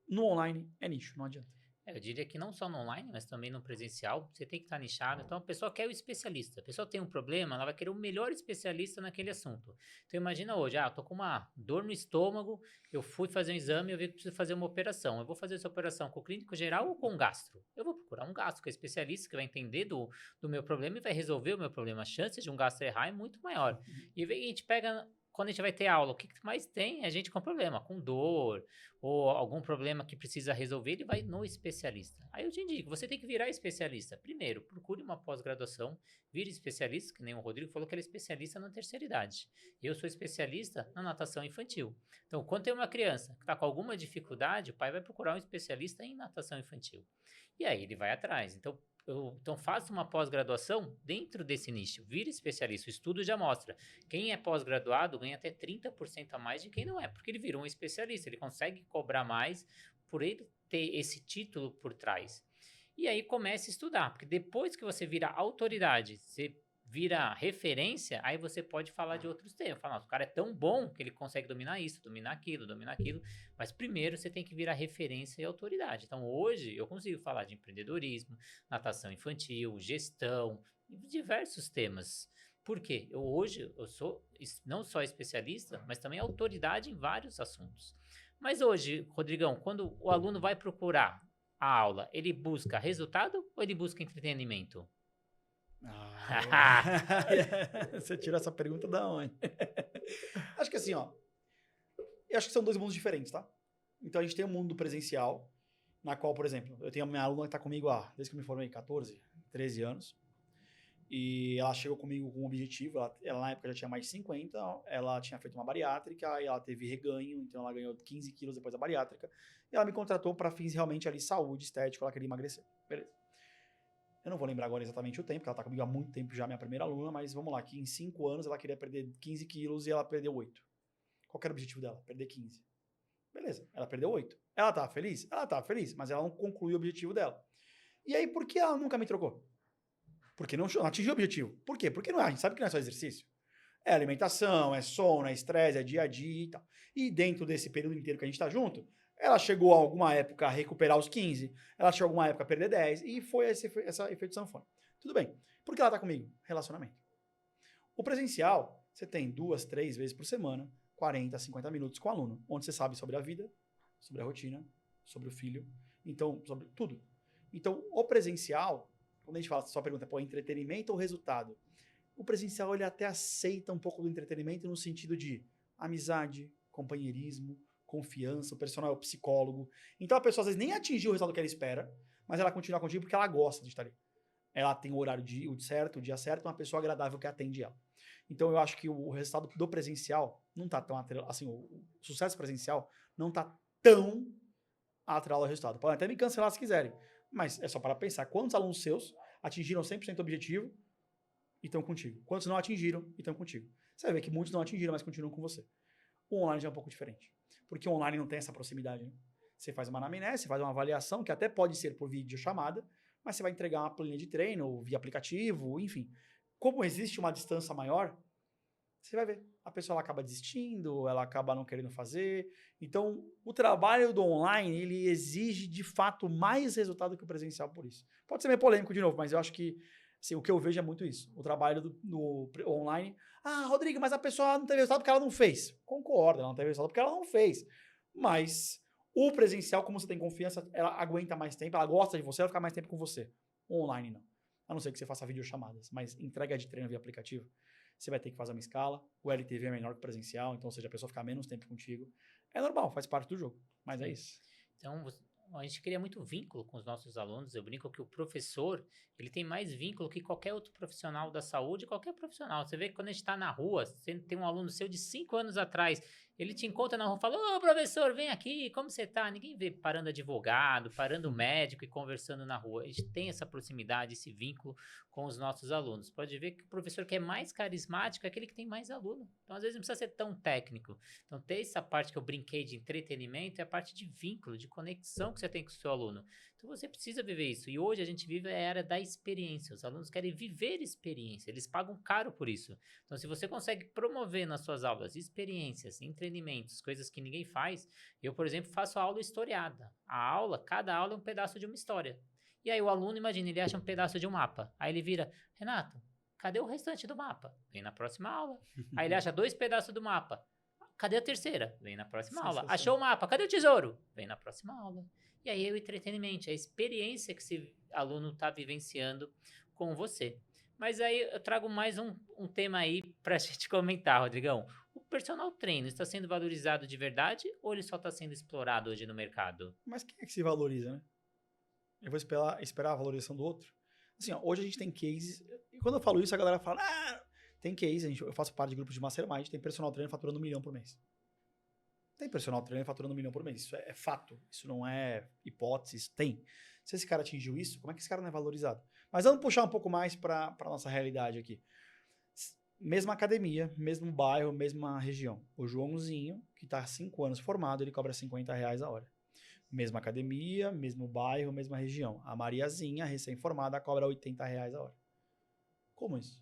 no online é nicho, não adianta. Eu diria que não só no online, mas também no presencial, você tem que estar nichado. Então, a pessoa quer o especialista. A pessoa tem um problema, ela vai querer o melhor especialista naquele assunto. Então, imagina hoje, eu tô com uma dor no estômago, eu fui fazer um exame, eu vi que preciso fazer uma operação. Eu vou fazer essa operação com o clínico geral ou com o gastro? Eu vou procurar um gastro, que é especialista, que vai entender do meu problema e vai resolver o meu problema. A chance de um gastro errar é muito maior. E a gente pega... Quando a gente vai ter aula, o que mais tem é gente com problema, com dor, ou algum problema que precisa resolver, ele vai no especialista. Aí eu te indico, você tem que virar especialista. Primeiro, procure uma pós-graduação, vire especialista, que nem o Rodrigo falou que ele é especialista na terceira idade. Eu sou especialista na natação infantil. Então, quando tem uma criança que está com alguma dificuldade, o pai vai procurar um especialista em natação infantil. E aí ele vai atrás. Então faça uma pós-graduação dentro desse nicho, vire especialista. O estudo já mostra, quem é pós-graduado ganha até 30% a mais de quem não é, porque ele virou um especialista, ele consegue cobrar mais por ele ter esse título por trás. E aí comece a estudar, porque depois que você vira autoridade, você vira referência, aí você pode falar de outros temas. Falar, o cara é tão bom que ele consegue dominar isso, dominar aquilo, mas primeiro você tem que virar referência e autoridade. Então hoje eu consigo falar de empreendedorismo, natação infantil, gestão, diversos temas. Por quê? Hoje eu sou não só especialista, mas também autoridade em vários assuntos. Mas hoje, Rodrigão, quando o aluno vai procurar a aula, ele busca resultado ou ele busca entretenimento? Você tira essa pergunta da onde? Acho que assim, eu acho que são dois mundos diferentes, tá? Então a gente tem o mundo presencial, na qual, por exemplo, eu tenho a minha aluna que está comigo desde que eu me formei, 14, 13 anos. E ela chegou comigo com um objetivo, ela na época já tinha mais de 50, ela tinha feito uma bariátrica, e ela teve reganho, então ela ganhou 15 quilos depois da bariátrica, e ela me contratou para fins realmente ali, saúde, estética, ela queria emagrecer. Beleza. Eu não vou lembrar agora exatamente o tempo, porque ela tá comigo há muito tempo já, minha primeira aluna, mas vamos lá, que em 5 anos ela queria perder 15 quilos e ela perdeu 8. Qual que era o objetivo dela? Perder 15. Beleza, ela perdeu 8. Ela estava feliz? Ela estava feliz, mas ela não concluiu o objetivo dela. E aí, por que ela nunca me trocou? Porque não atingiu o objetivo. Por quê? Porque não, a gente sabe que não é só exercício. É alimentação, é sono, é estresse, é dia a dia e tal. E dentro desse período inteiro que a gente está junto, ela chegou a alguma época a recuperar os 15, ela chegou a alguma época a perder 10, e foi essa efeito sanfona. Tudo bem. Por que ela está comigo? Relacionamento. O presencial, você tem 2, 3 vezes por semana, 40, 50 minutos com o aluno, onde você sabe sobre a vida, sobre a rotina, sobre o filho, então, sobre tudo. Então, o presencial, quando a gente fala, só pergunta, pô, entretenimento ou resultado? O presencial, ele até aceita um pouco do entretenimento no sentido de amizade, companheirismo, confiança, o personal é o psicólogo. Então, a pessoa às vezes nem atingiu o resultado que ela espera, mas ela continua contigo porque ela gosta de estar ali. Ela tem o horário certo, o dia certo, uma pessoa agradável que atende ela. Então, eu acho que o resultado do presencial não está tão atrelado, assim, o sucesso presencial não está tão atrelado ao resultado. Podem até me cancelar se quiserem, mas é só para pensar quantos alunos seus atingiram 100% do objetivo e estão contigo. Quantos não atingiram e estão contigo. Você vai ver que muitos não atingiram, mas continuam com você. O online já é um pouco diferente, porque o online não tem essa proximidade, né? Você faz uma anamnese, você faz uma avaliação, que até pode ser por videochamada, mas você vai entregar uma planilha de treino, via aplicativo, enfim. Como existe uma distância maior, você vai ver. A pessoa ela acaba desistindo, ela acaba não querendo fazer. Então, o trabalho do online, ele exige, de fato, mais resultado que o presencial por isso. Pode ser meio polêmico de novo, mas eu acho que assim, o que eu vejo é muito isso. O trabalho do online. Ah, Rodrigo, mas a pessoa não teve resultado porque ela não fez. Concordo, ela não teve resultado porque ela não fez. Mas o presencial, como você tem confiança, ela aguenta mais tempo, ela gosta de você, ela fica mais tempo com você. O online não. A não ser que você faça videochamadas. Mas entrega de treino via aplicativo, você vai ter que fazer uma escala. O LTV é menor que o presencial, então, ou seja, a pessoa ficar menos tempo contigo. É normal, faz parte do jogo. Mas é isso. Então, a gente cria muito vínculo com os nossos alunos. Eu brinco que o professor, ele tem mais vínculo que qualquer outro profissional da saúde, qualquer profissional. Você vê que quando a gente está na rua, você tem um aluno seu de 5 anos atrás, ele te encontra na rua e fala, ô professor, vem aqui, como você tá? Ninguém vê parando advogado, parando médico e conversando na rua. A gente tem essa proximidade, esse vínculo com os nossos alunos. Pode ver que o professor que é mais carismático é aquele que tem mais aluno. Então, às vezes, não precisa ser tão técnico. Então, ter essa parte que eu brinquei de entretenimento é a parte de vínculo, de conexão que você tem com o seu aluno. Então, você precisa viver isso. E hoje a gente vive a era da experiência. Os alunos querem viver experiência. Eles pagam caro por isso. Então, se você consegue promover nas suas aulas experiências, entretenimentos, coisas que ninguém faz. Eu, por exemplo, faço aula historiada. Cada aula é um pedaço de uma história. E aí o aluno, imagina, ele acha um pedaço de um mapa. Aí ele vira, Renato, cadê o restante do mapa? Vem na próxima aula. Aí ele acha 2 pedaços do mapa. Cadê a terceira? Vem na próxima aula. Achou o mapa? Cadê o tesouro? Vem na próxima aula. E aí é o entretenimento, é a experiência que esse aluno está vivenciando com você. Mas aí eu trago mais um tema aí para a gente comentar, Rodrigão. O personal trainer está sendo valorizado de verdade ou ele só está sendo explorado hoje no mercado? Mas quem é que se valoriza, né? Eu vou esperar a valorização do outro. Assim, ó, hoje a gente tem cases. E quando eu falo isso, a galera fala: ah, tem case. Eu faço parte de grupos de mastermind, tem personal trainer faturando 1 milhão por mês. Tem personal trainer faturando 1 milhão por mês. Isso é fato. Isso não é hipótese. Isso tem. Se esse cara atingiu isso, como é que esse cara não é valorizado? Mas vamos puxar um pouco mais para a nossa realidade aqui. Mesma academia, mesmo bairro, mesma região. O Joãozinho, que está há 5 anos formado, ele cobra R$50 a hora. Mesma academia, mesmo bairro, mesma região. A Mariazinha, recém-formada, cobra R$80 a hora. Como isso?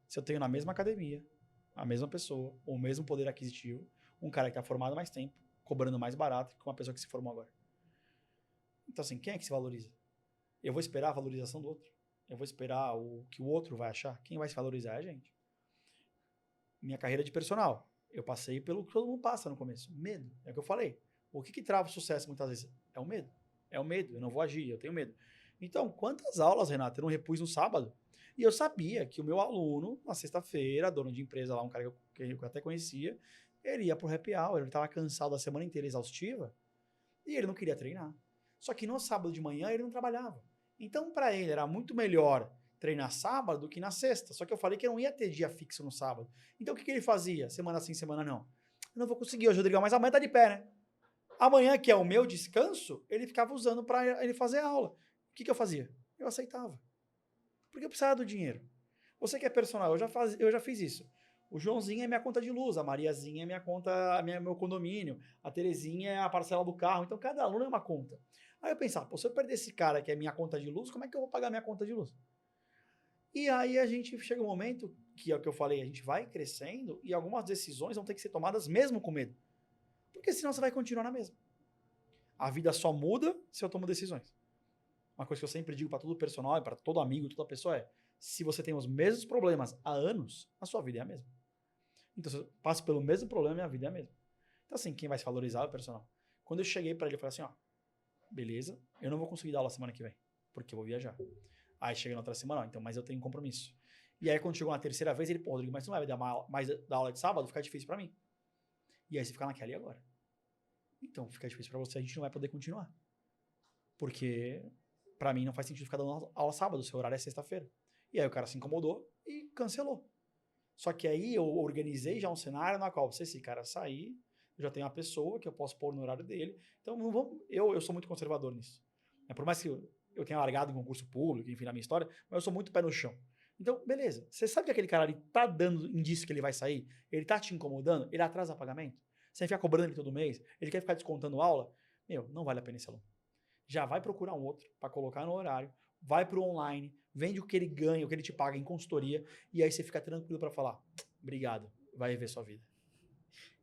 Se eu tenho na mesma academia, a mesma pessoa, o mesmo poder aquisitivo, um cara que está formado há mais tempo, cobrando mais barato que uma pessoa que se formou agora. Então, assim, quem é que se valoriza? Eu vou esperar a valorização do outro? Eu vou esperar o que o outro vai achar? Quem vai se valorizar é a gente. Minha carreira de personal. Eu passei pelo que todo mundo passa no começo. Medo. É o que eu falei. O que trava o sucesso muitas vezes? É o medo. É o medo. Eu não vou agir, eu tenho medo. Então, quantas aulas, Renato, eu não repus no sábado? E eu sabia que o meu aluno, na sexta-feira, dono de empresa lá, um cara que eu até conhecia, ele ia pro happy hour, ele estava cansado da semana inteira, exaustiva, e ele não queria treinar. Só que no sábado de manhã ele não trabalhava. Então, para ele, era muito melhor treinar sábado do que na sexta. Só que eu falei que eu não ia ter dia fixo no sábado. Então, o que ele fazia? Semana sim, semana não. Eu não vou conseguir hoje, Rodrigão, mas amanhã tá de pé, né? Amanhã, que é o meu descanso, ele ficava usando para ele fazer aula. O que eu fazia? Eu aceitava. Porque eu precisava do dinheiro. Você que é personal, eu já fiz isso. O Joãozinho é minha conta de luz, a Mariazinha é minha conta, meu condomínio, a Terezinha é a parcela do carro. Então, cada aluno é uma conta. Aí eu pensava, pô, se eu perder esse cara que é minha conta de luz, como é que eu vou pagar minha conta de luz? E aí a gente chega um momento, que é o que eu falei, a gente vai crescendo e algumas decisões vão ter que ser tomadas mesmo com medo. Porque senão você vai continuar na mesma. A vida só muda se eu tomo decisões. Uma coisa que eu sempre digo para todo personal, para todo amigo, toda pessoa é: se você tem os mesmos problemas há anos, a sua vida é a mesma. Então, se eu passo pelo mesmo problema, minha vida é a mesma. Então, assim, quem vai se valorizar é o personal. Quando eu cheguei para ele, eu falei assim: ó, beleza, eu não vou conseguir dar aula semana que vem, porque eu vou viajar. Aí chega na outra semana, ó, então, mas eu tenho um compromisso. E aí, quando chegou na terceira vez, ele, pô, Rodrigo, mas tu não vai dar mais da aula de sábado? Fica difícil para mim. E aí você fica naquela e agora? Então, fica difícil para você, a gente não vai poder continuar. Porque, para mim, não faz sentido ficar dando aula sábado, seu horário é sexta-feira. E aí o cara se incomodou e cancelou. Só que aí eu organizei já um cenário na qual, se esse cara sair, eu já tenho uma pessoa que eu posso pôr no horário dele. Então, não vamos, eu sou muito conservador nisso. Por mais que eu tenha largado em concurso público, enfim, na minha história, mas eu sou muito pé no chão. Então, beleza. Você sabe que aquele cara ali tá dando indício que ele vai sair? Ele tá te incomodando? Ele atrasa pagamento? Você ficar cobrando ele todo mês? Ele quer ficar descontando aula? Meu, não vale a pena esse aluno. Já vai procurar um outro para colocar no horário, vai pro online, vende o que ele ganha, o que ele te paga em consultoria, e aí você fica tranquilo para falar: obrigado, vai rever sua vida.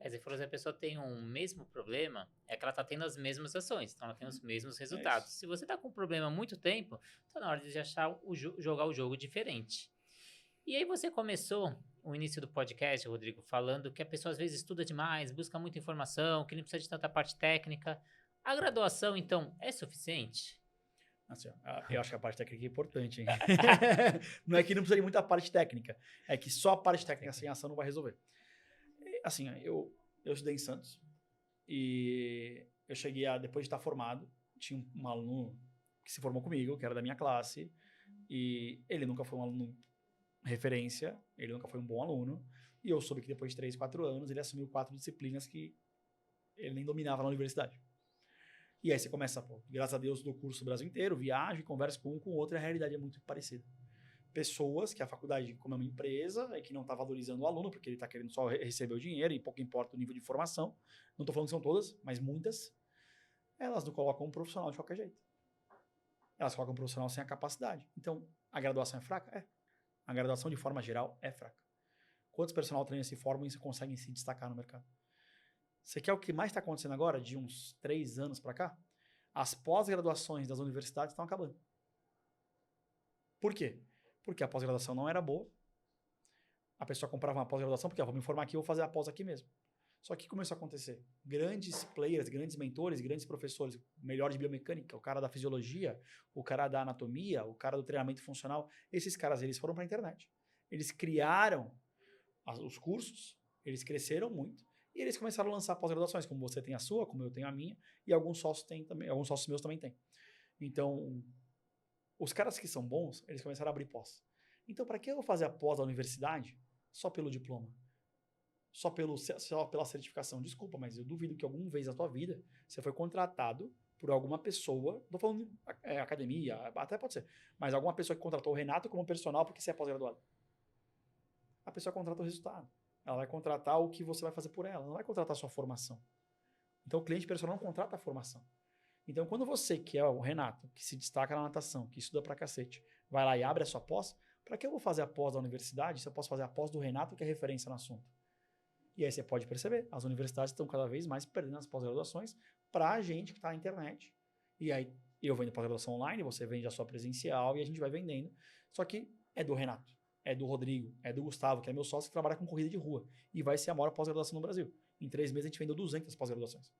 Você falou, se a pessoa tem um mesmo problema, é que ela tá tendo as mesmas ações, então ela tem os mesmos resultados. Se você tá com um problema há muito tempo, tá na hora de achar jogar o jogo diferente. E aí você começou o início do podcast, Rodrigo, falando que a pessoa às vezes estuda demais, busca muita informação, que não precisa de tanta parte técnica. A graduação, então, é suficiente? Assim, eu acho que a parte técnica é importante, hein? Não é que não precisa de muita parte técnica, é que só a parte técnica sem ação não vai resolver. Assim, eu estudei em Santos e eu cheguei depois de estar formado, tinha um aluno que se formou comigo, que era da minha classe, e ele nunca foi um aluno referência, ele nunca foi um bom aluno, e eu soube que depois de 3, 4 anos ele assumiu 4 disciplinas que ele nem dominava na universidade. E aí você começa, pô, graças a Deus, do curso o Brasil inteiro, viajo, converso com um com o outro, e a realidade é muito parecida. Pessoas que a faculdade, como é uma empresa, é que não está valorizando o aluno, porque ele está querendo só receber o dinheiro, e pouco importa o nível de formação. Não estou falando que são todas, mas muitas, elas não colocam um profissional de qualquer jeito. Elas colocam um profissional sem a capacidade. Então, a graduação é fraca? É. A graduação, de forma geral, é fraca. Quantos personal trainers se formam e conseguem se destacar no mercado? Você quer o que mais está acontecendo agora, de uns 3 anos para cá? As pós-graduações das universidades estão acabando. Por quê? Porque a pós-graduação não era boa. A pessoa comprava uma pós-graduação porque vou me formar aqui, eu vou fazer a pós aqui mesmo. Só que começou a acontecer. Grandes players, grandes mentores, grandes professores, melhor de biomecânica, o cara da fisiologia, o cara da anatomia, o cara do treinamento funcional, esses caras, eles foram para a internet. Eles criaram os cursos, eles cresceram muito, e eles começaram a lançar pós-graduações, como você tem a sua, como eu tenho a minha, e alguns sócios têm também, alguns sócios meus também têm. Então, os caras que são bons, eles começaram a abrir pós. Então, para que eu vou fazer a pós da universidade só pelo diploma? Só pela certificação? Desculpa, mas eu duvido que alguma vez na tua vida você foi contratado por alguma pessoa, não tô falando academia, até pode ser, mas alguma pessoa que contratou o Renato como personal porque você é pós-graduado. A pessoa contrata o resultado. Ela vai contratar o que você vai fazer por ela, não vai contratar a sua formação. Então, o cliente personal não contrata a formação. Então, quando você, que é o Renato, que se destaca na natação, que estuda pra cacete, vai lá e abre a sua pós, para que eu vou fazer a pós da universidade se eu posso fazer a pós do Renato, que é referência no assunto? E aí você pode perceber, as universidades estão cada vez mais perdendo as pós-graduações para a gente que está na internet. E aí eu vendo pós-graduação online, você vende a sua presencial e a gente vai vendendo. Só que é do Renato, é do Rodrigo, é do Gustavo, que é meu sócio que trabalha com corrida de rua. E vai ser a maior pós-graduação no Brasil. Em 3 meses a gente vendeu 200 pós-graduações.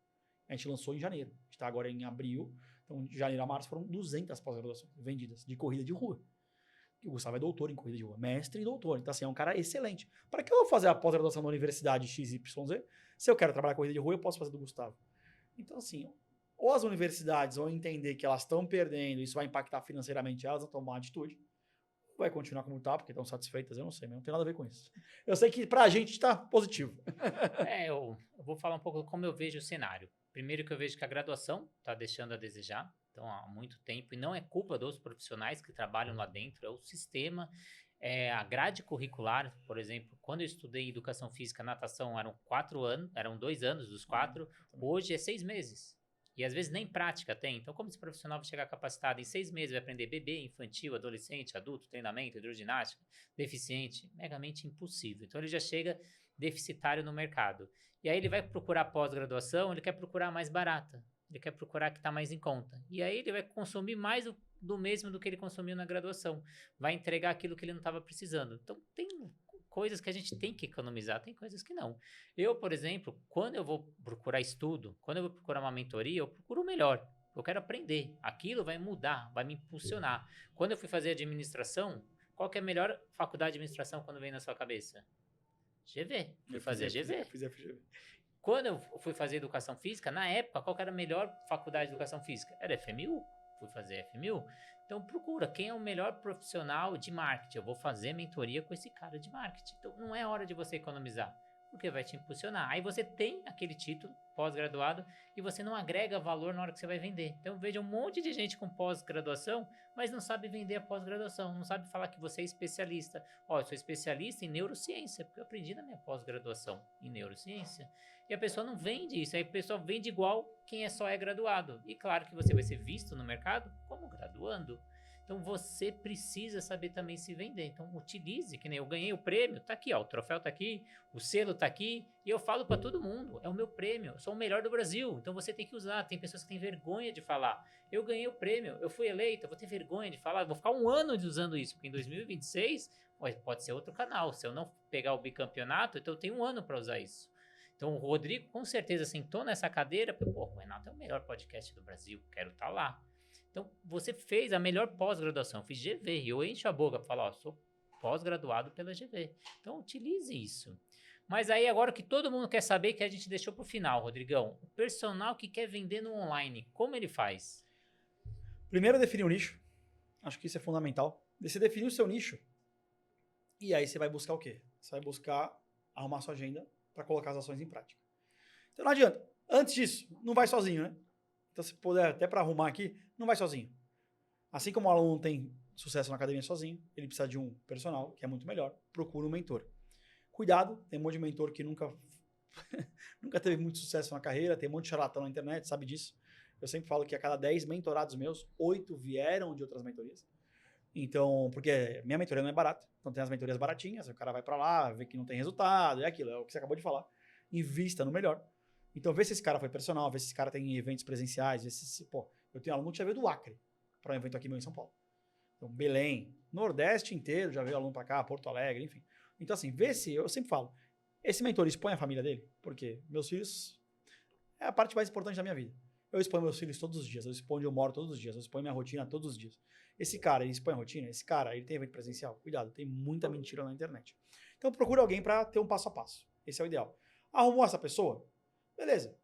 A gente lançou em janeiro. A gente está agora em abril. Então, de janeiro a março foram 200 pós-graduações vendidas de corrida de rua. O Gustavo é doutor em corrida de rua, mestre e doutor. Então, assim, é um cara excelente. Para que eu vou fazer a pós-graduação na universidade XYZ? Se eu quero trabalhar corrida de rua, eu posso fazer do Gustavo. Então, assim, ou as universidades vão entender que elas estão perdendo, isso vai impactar financeiramente elas, vão tomar uma atitude, ou vai continuar como está, porque estão satisfeitas, eu não sei, mas não tem nada a ver com isso. Eu sei que pra gente está positivo. Eu vou falar um pouco como eu vejo o cenário. Primeiro que eu vejo que a graduação está deixando a desejar, então há muito tempo, e não é culpa dos profissionais que trabalham lá dentro, é o sistema. A grade curricular, por exemplo, quando eu estudei educação física, natação, eram 4 anos, eram 2 anos dos 4, hoje é 6 meses. E às vezes nem prática tem. Então, como esse profissional vai chegar capacitado em 6 meses, vai aprender bebê, infantil, adolescente, adulto, treinamento, hidroginástica, deficiente? Megamente impossível. Então, ele já chega deficitário no mercado. E aí ele vai procurar pós-graduação, ele quer procurar mais barata. Ele quer procurar que está mais em conta. E aí ele vai consumir mais do mesmo do que ele consumiu na graduação. Vai entregar aquilo que ele não estava precisando. Então, tem coisas que a gente tem que economizar, tem coisas que não. Eu, por exemplo, quando eu vou procurar estudo, quando eu vou procurar uma mentoria, eu procuro o melhor. Eu quero aprender. Aquilo vai mudar, vai me impulsionar. Quando eu fui fazer administração, qual que é a melhor faculdade de administração quando vem na sua cabeça? GV. Fui fazer a GV. Fiz FGV. Quando eu fui fazer educação física, na época, qual que era a melhor faculdade de educação física? Era FMU. Fui fazer FMU. Então procura quem é o melhor profissional de marketing. Eu vou fazer mentoria com esse cara de marketing. Então não é hora de você economizar, porque vai te impulsionar. Aí você tem aquele título pós-graduado e você não agrega valor na hora que você vai vender. Então veja um monte de gente com pós-graduação, mas não sabe vender a pós-graduação, não sabe falar que você é especialista. Eu sou especialista em neurociência, porque eu aprendi na minha pós-graduação em neurociência. E a pessoa não vende isso, aí a pessoa vende igual quem só é graduado. E claro que você vai ser visto no mercado como graduando. Então você precisa saber também se vender. Então utilize, que nem eu ganhei o prêmio, tá aqui, o troféu tá aqui, o selo tá aqui, e eu falo para todo mundo, é o meu prêmio, eu sou o melhor do Brasil, então você tem que usar. Tem pessoas que têm vergonha de falar, eu ganhei o prêmio, eu fui eleito, eu vou ter vergonha de falar, vou ficar um ano usando isso, porque em 2026 pode ser outro canal. Se eu não pegar o bicampeonato, então eu tenho um ano para usar isso. Então o Rodrigo com certeza sentou nessa cadeira, o Renato é o melhor podcast do Brasil, quero estar lá. Então, você fez a melhor pós-graduação. Eu fiz GV e eu encho a boca para falar, sou pós-graduado pela GV. Então, utilize isso. Mas aí, agora o que todo mundo quer saber, que a gente deixou para o final, Rodrigão, o personal que quer vender no online, como ele faz? Primeiro, definir o nicho. Acho que isso é fundamental. Você definir o seu nicho. E aí, você vai buscar o quê? Você vai buscar arrumar sua agenda para colocar as ações em prática. Então, não adianta. Antes disso, não vai sozinho, né? Então, se puder, até para arrumar aqui, não vai sozinho. Assim como o aluno tem sucesso na academia sozinho, ele precisa de um personal, que é muito melhor. Procura um mentor. Cuidado, tem um monte de mentor que nunca teve muito sucesso na carreira, tem um monte de charlatão na internet, sabe disso. Eu sempre falo que a cada 10 mentorados meus, 8 vieram de outras mentorias. Então, porque minha mentoria não é barata, então tem as mentorias baratinhas, o cara vai para lá, vê que não tem resultado, é aquilo, é o que você acabou de falar. Invista no melhor. Então, vê se esse cara foi personal, vê se esse cara tem eventos presenciais, vê se eu tenho aluno que já veio do Acre para um evento aqui meu em São Paulo. Então, Belém, Nordeste inteiro, já veio aluno para cá, Porto Alegre, enfim. Então, assim, vê se, eu sempre falo, esse mentor expõe a família dele, porque meus filhos é a parte mais importante da minha vida. Eu exponho meus filhos todos os dias, eu exponho onde eu moro todos os dias, eu exponho minha rotina todos os dias. Esse cara, ele expõe a rotina, esse cara, ele tem evento presencial. Cuidado, tem muita mentira na internet. Então, procura alguém para ter um passo a passo. Esse é o ideal. Arrumou essa pessoa? Beleza.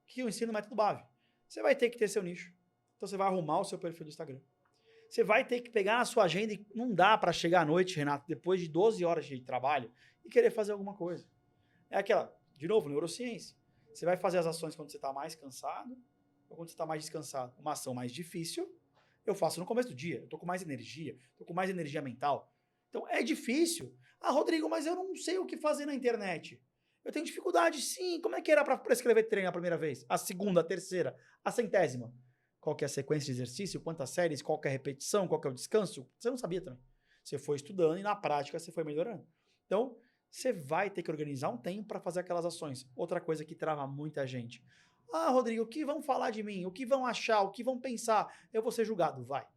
Que eu ensino o método BAV. Você vai ter que ter seu nicho. Então, você vai arrumar o seu perfil do Instagram. Você vai ter que pegar na sua agenda e não dá para chegar à noite, Renato, depois de 12 horas de trabalho e querer fazer alguma coisa. É aquela, de novo, neurociência. Você vai fazer as ações quando você está mais cansado ou quando você está mais descansado. Uma ação mais difícil, eu faço no começo do dia. Eu estou com mais energia, estou com mais energia mental. Então, é difícil. Ah, Rodrigo, mas eu não sei o que fazer na internet. Eu tenho dificuldade, sim. Como é que era para prescrever treino a primeira vez? A segunda, a terceira, a centésima? Qual que é a sequência de exercício? Quantas séries? Qual que é a repetição? Qual que é o descanso? Você não sabia também. Você foi estudando e na prática você foi melhorando. Então, você vai ter que organizar um tempo para fazer aquelas ações. Outra coisa que trava muita gente. Ah, Rodrigo, o que vão falar de mim? O que vão achar? O que vão pensar? Eu vou ser julgado. Vai.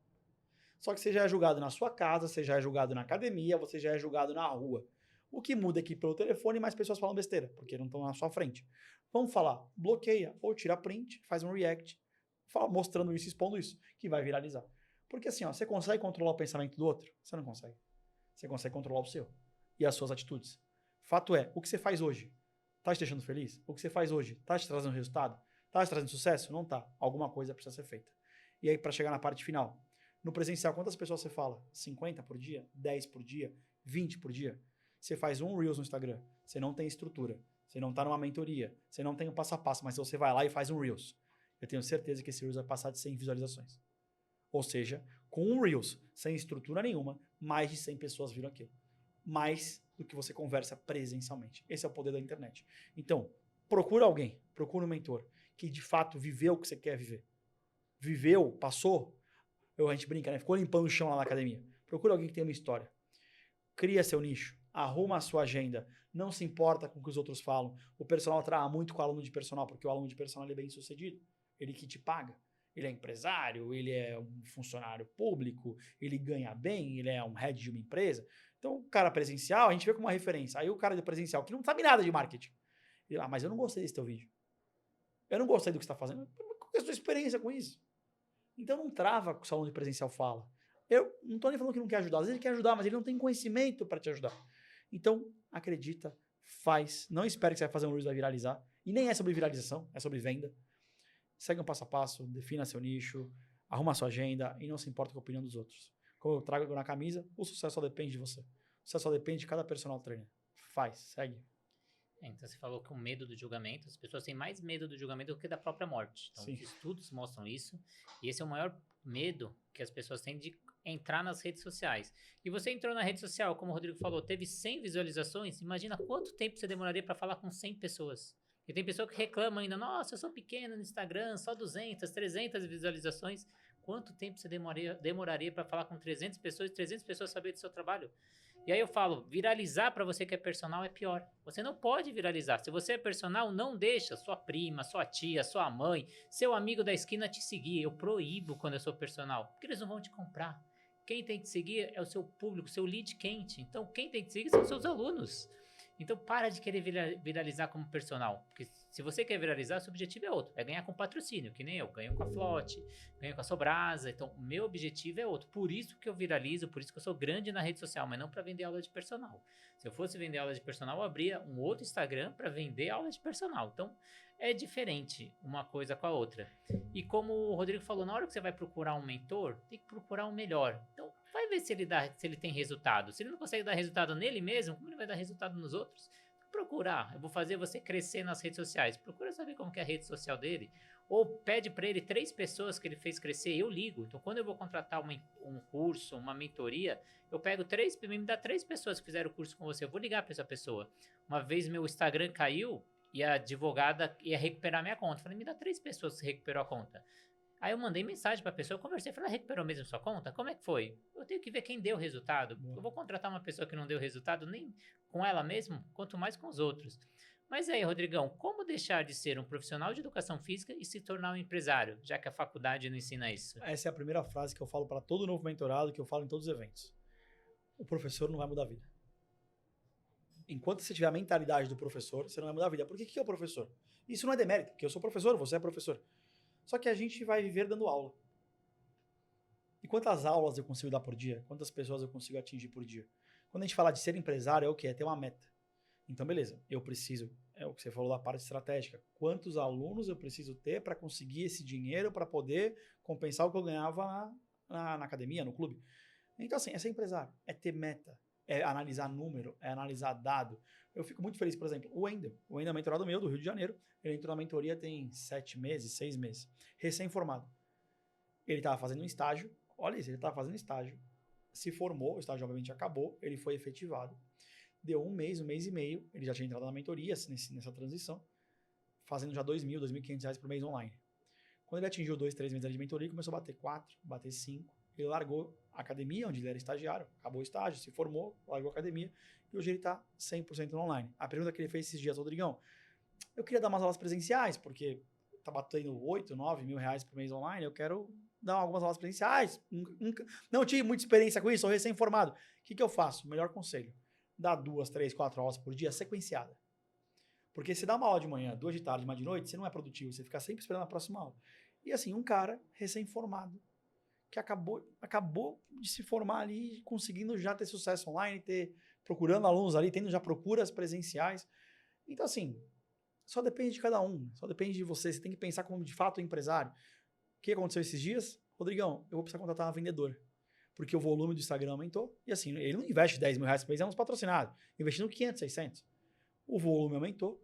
Só que você já é julgado na sua casa, você já é julgado na academia, você já é julgado na rua. O que muda aqui pelo telefone, mais pessoas falam besteira, porque não estão na sua frente. Vamos falar, bloqueia ou tira print, faz um react, mostrando isso, expondo isso, que vai viralizar. Porque assim, você consegue controlar o pensamento do outro? Você não consegue. Você consegue controlar o seu e as suas atitudes. Fato é, o que você faz hoje está te deixando feliz? O que você faz hoje está te trazendo resultado? Está te trazendo sucesso? Não está. Alguma coisa precisa ser feita. E aí, para chegar na parte final, no presencial, quantas pessoas você fala? 50 por dia? 10 por dia? 20 por dia? Você faz um Reels no Instagram, você não tem estrutura, você não está numa mentoria, você não tem um passo a passo, mas você vai lá e faz um Reels. Eu tenho certeza que esse Reels vai passar de 100 visualizações. Ou seja, Com um Reels, sem estrutura nenhuma, mais de 100 pessoas viram aquilo. Mais do que você conversa presencialmente. Esse é o poder da internet. Então, procura alguém, procura um mentor que de fato viveu o que você quer viver. Viveu, passou, a gente brinca, né? Ficou limpando o chão lá na academia. Procura alguém que tem uma história. Cria seu nicho, arruma a sua agenda, não se importa com o que os outros falam. O personal trata muito com o aluno de personal, porque o aluno de personal ele é bem sucedido. Ele que te paga. Ele é empresário, ele é um funcionário público, ele ganha bem, ele é um head de uma empresa. Então, o cara presencial, a gente vê como uma referência. Aí o cara de presencial, que não sabe nada de marketing, ele, mas eu não gostei desse teu vídeo. Eu não gostei do que você está fazendo. Qual é a sua experiência com isso? Então, não trava com o salão de presencial fala. Eu não estou nem falando que não quer ajudar. Às vezes ele quer ajudar, mas ele não tem conhecimento para te ajudar. Então, acredita, faz. Não espere que você vai fazer um Reels e vai viralizar. E nem é sobre viralização, é sobre venda. Segue um passo a passo, defina seu nicho, arruma sua agenda e não se importa com a opinião dos outros. Como eu trago na camisa, o sucesso só depende de você. O sucesso só depende de cada personal trainer. Faz, segue. Então você falou que o medo do julgamento, as pessoas têm mais medo do julgamento do que da própria morte. Então Sim. os estudos mostram isso. E esse é o maior medo que as pessoas têm de entrar nas redes sociais. E você entrou na rede social, como o Rodrigo falou, teve 100 visualizações. Imagina quanto tempo você demoraria para falar com 100 pessoas. E tem pessoa que reclama ainda, nossa, eu sou pequeno no Instagram, só 200, 300 visualizações. Quanto tempo você demoraria para falar com 300 pessoas saber do seu trabalho? E aí eu falo, viralizar para você que é personal é pior. Você não pode viralizar. Se você é personal, não deixa sua prima, sua tia, sua mãe, seu amigo da esquina te seguir. Eu proíbo quando eu sou personal, porque eles não vão te comprar. Quem tem que seguir é o seu público, seu lead quente. Então, quem tem que seguir são os seus alunos. Então, para de querer viralizar como personal. Porque se você quer viralizar, seu objetivo é outro. É ganhar com patrocínio, que nem eu. Ganho com a Flote, ganho com a Sobrasa. Então, o meu objetivo é outro. Por isso que eu viralizo, por isso que eu sou grande na rede social, mas não para vender aula de personal. Se eu fosse vender aula de personal, eu abria um outro Instagram para vender aula de personal. Então, é diferente uma coisa com a outra. E como o Rodrigo falou, na hora que você vai procurar um mentor, tem que procurar um melhor. Então, vai ver se ele tem resultado. Se ele não consegue dar resultado nele mesmo, como ele vai dar resultado nos outros? Procurar. Eu vou fazer você crescer nas redes sociais. Procura saber como que é a rede social dele. Ou pede para ele 3 pessoas que ele fez crescer. Eu ligo. Então, quando eu vou contratar um curso, uma mentoria, eu pego 3, me dá 3 pessoas que fizeram o curso com você. Eu vou ligar para essa pessoa. Uma vez meu Instagram caiu e a advogada ia recuperar minha conta. Eu falei, me dá 3 pessoas que recuperou a conta. Aí eu mandei mensagem pra pessoa, eu conversei, falei, recuperou mesmo sua conta? Como é que foi? Eu tenho que ver quem deu o resultado. Eu vou contratar uma pessoa que não deu resultado nem com ela mesmo, quanto mais com os outros. Mas aí, Rodrigão, como deixar de ser um profissional de educação física e se tornar um empresário, já que a faculdade não ensina isso? Essa é a primeira frase que eu falo para todo novo mentorado, que eu falo em todos os eventos. O professor não vai mudar a vida. Enquanto você tiver a mentalidade do professor, você não vai mudar a vida. Por que é o professor? Isso não é demérito, porque eu sou professor, você é professor. Só que a gente vai viver dando aula. E quantas aulas eu consigo dar por dia? Quantas pessoas eu consigo atingir por dia? Quando a gente fala de ser empresário, é o quê? É ter uma meta. Então, beleza, eu preciso, é o que você falou da parte estratégica. Quantos alunos eu preciso ter para conseguir esse dinheiro para poder compensar o que eu ganhava na academia, no clube? Então, assim, é ser empresário, é ter meta, é analisar número, é analisar dado. Eu fico muito feliz, por exemplo, o Wendel é mentorado meu, do Rio de Janeiro. Ele entrou na mentoria tem 7 meses, 6 meses. Recém-formado. Ele estava fazendo um estágio. Olha isso, ele estava fazendo estágio. Se formou, o estágio obviamente acabou. Ele foi efetivado. Deu um mês e meio. Ele já tinha entrado na mentoria nessa transição. Fazendo já R$2.000, R$2.500 por mês online. Quando ele atingiu 2, 3 meses de mentoria, ele começou a bater 4, bater 5. Ele largou a academia, onde ele era estagiário. Acabou o estágio, se formou, largou a academia. E hoje ele está 100% no online. A pergunta que ele fez esses dias, Rodrigão, eu queria dar umas aulas presenciais, porque tá batendo 8, 9 mil reais por mês online, eu quero dar algumas aulas presenciais. Não tive muita experiência com isso, sou recém-formado. O que eu faço? Melhor conselho. Dá 2, 3, 4 aulas por dia sequenciada. Porque se dá uma aula de manhã, 2 de tarde, uma de noite, você não é produtivo, você fica sempre esperando a próxima aula. E assim, um cara recém-formado, que acabou de se formar ali, conseguindo já ter sucesso online, procurando alunos ali, tendo já procuras presenciais. Então assim, só depende de cada um, só depende de você. Você tem que pensar como de fato empresário. O que aconteceu esses dias? Rodrigão, eu vou precisar contratar uma vendedora. Porque o volume do Instagram aumentou. E assim, ele não investe 10 mil reais por mês, é uns patrocinados. Investindo 500, 600. O volume aumentou.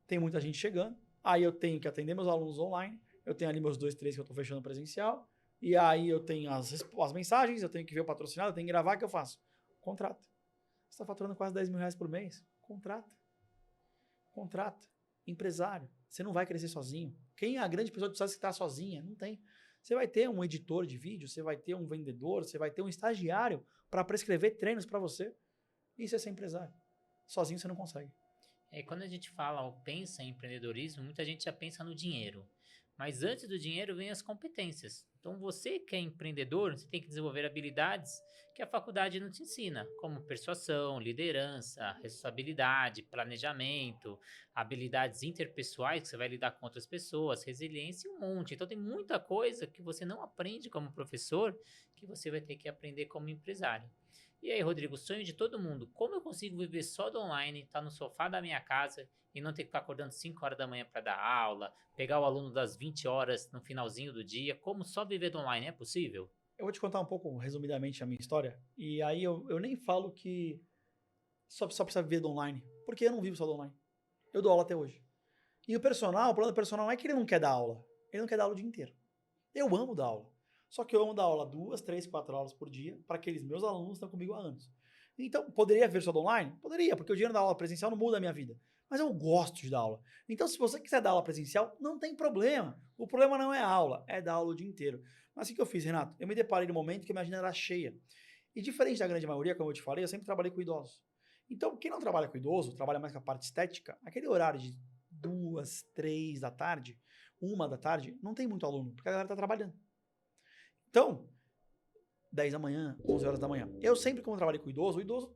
Tem muita gente chegando. Aí eu tenho que atender meus alunos online. Eu tenho ali meus 2, 3 que eu estou fechando presencial. E aí eu tenho as mensagens, eu tenho que ver o patrocinado, eu tenho que gravar, o que eu faço? Contrata. Você está faturando quase 10 mil reais por mês? Contrata. Contrata. Empresário. Você não vai crescer sozinho. Quem é a grande pessoa que precisa estar sozinha? Não tem. Você vai ter um editor de vídeo, você vai ter um vendedor, você vai ter um estagiário para prescrever treinos para você. Isso é ser empresário. Sozinho você não consegue. Quando a gente fala ou pensa em empreendedorismo, muita gente já pensa no dinheiro. Mas antes do dinheiro vem as competências. Então, você que é empreendedor, você tem que desenvolver habilidades que a faculdade não te ensina, como persuasão, liderança, responsabilidade, planejamento, habilidades interpessoais, que você vai lidar com outras pessoas, resiliência e um monte. Então, tem muita coisa que você não aprende como professor, que você vai ter que aprender como empresário. E aí, Rodrigo, sonho de todo mundo. Como eu consigo viver só do online, estar no sofá da minha casa e não ter que ficar acordando 5 horas da manhã para dar aula, pegar o aluno das 20 horas no finalzinho do dia? Como só viver do online? É possível? Eu vou te contar um pouco, resumidamente, a minha história. E aí eu nem falo que só precisa viver do online, porque eu não vivo só do online. Eu dou aula até hoje. E o plano do personal não é que ele não quer dar aula. Ele não quer dar aula o dia inteiro. Eu amo dar aula. Só que eu amo dar aula 2, 3, 4 aulas por dia para aqueles meus alunos que estão comigo há anos. Então, poderia ver só do online? Poderia, porque o dinheiro da aula presencial não muda a minha vida. Mas eu gosto de dar aula. Então, se você quiser dar aula presencial, não tem problema. O problema não é a aula, é dar aula o dia inteiro. Mas o que eu fiz, Renato? Eu me deparei no momento que a minha agenda era cheia. E diferente da grande maioria, como eu te falei, eu sempre trabalhei com idosos. Então, quem não trabalha com idoso, trabalha mais com a parte estética, aquele horário de 2, 3 da tarde, 1 da tarde, não tem muito aluno, porque a galera está trabalhando. Então, 10 da manhã, 11 horas da manhã. Eu sempre, como trabalhei com o idoso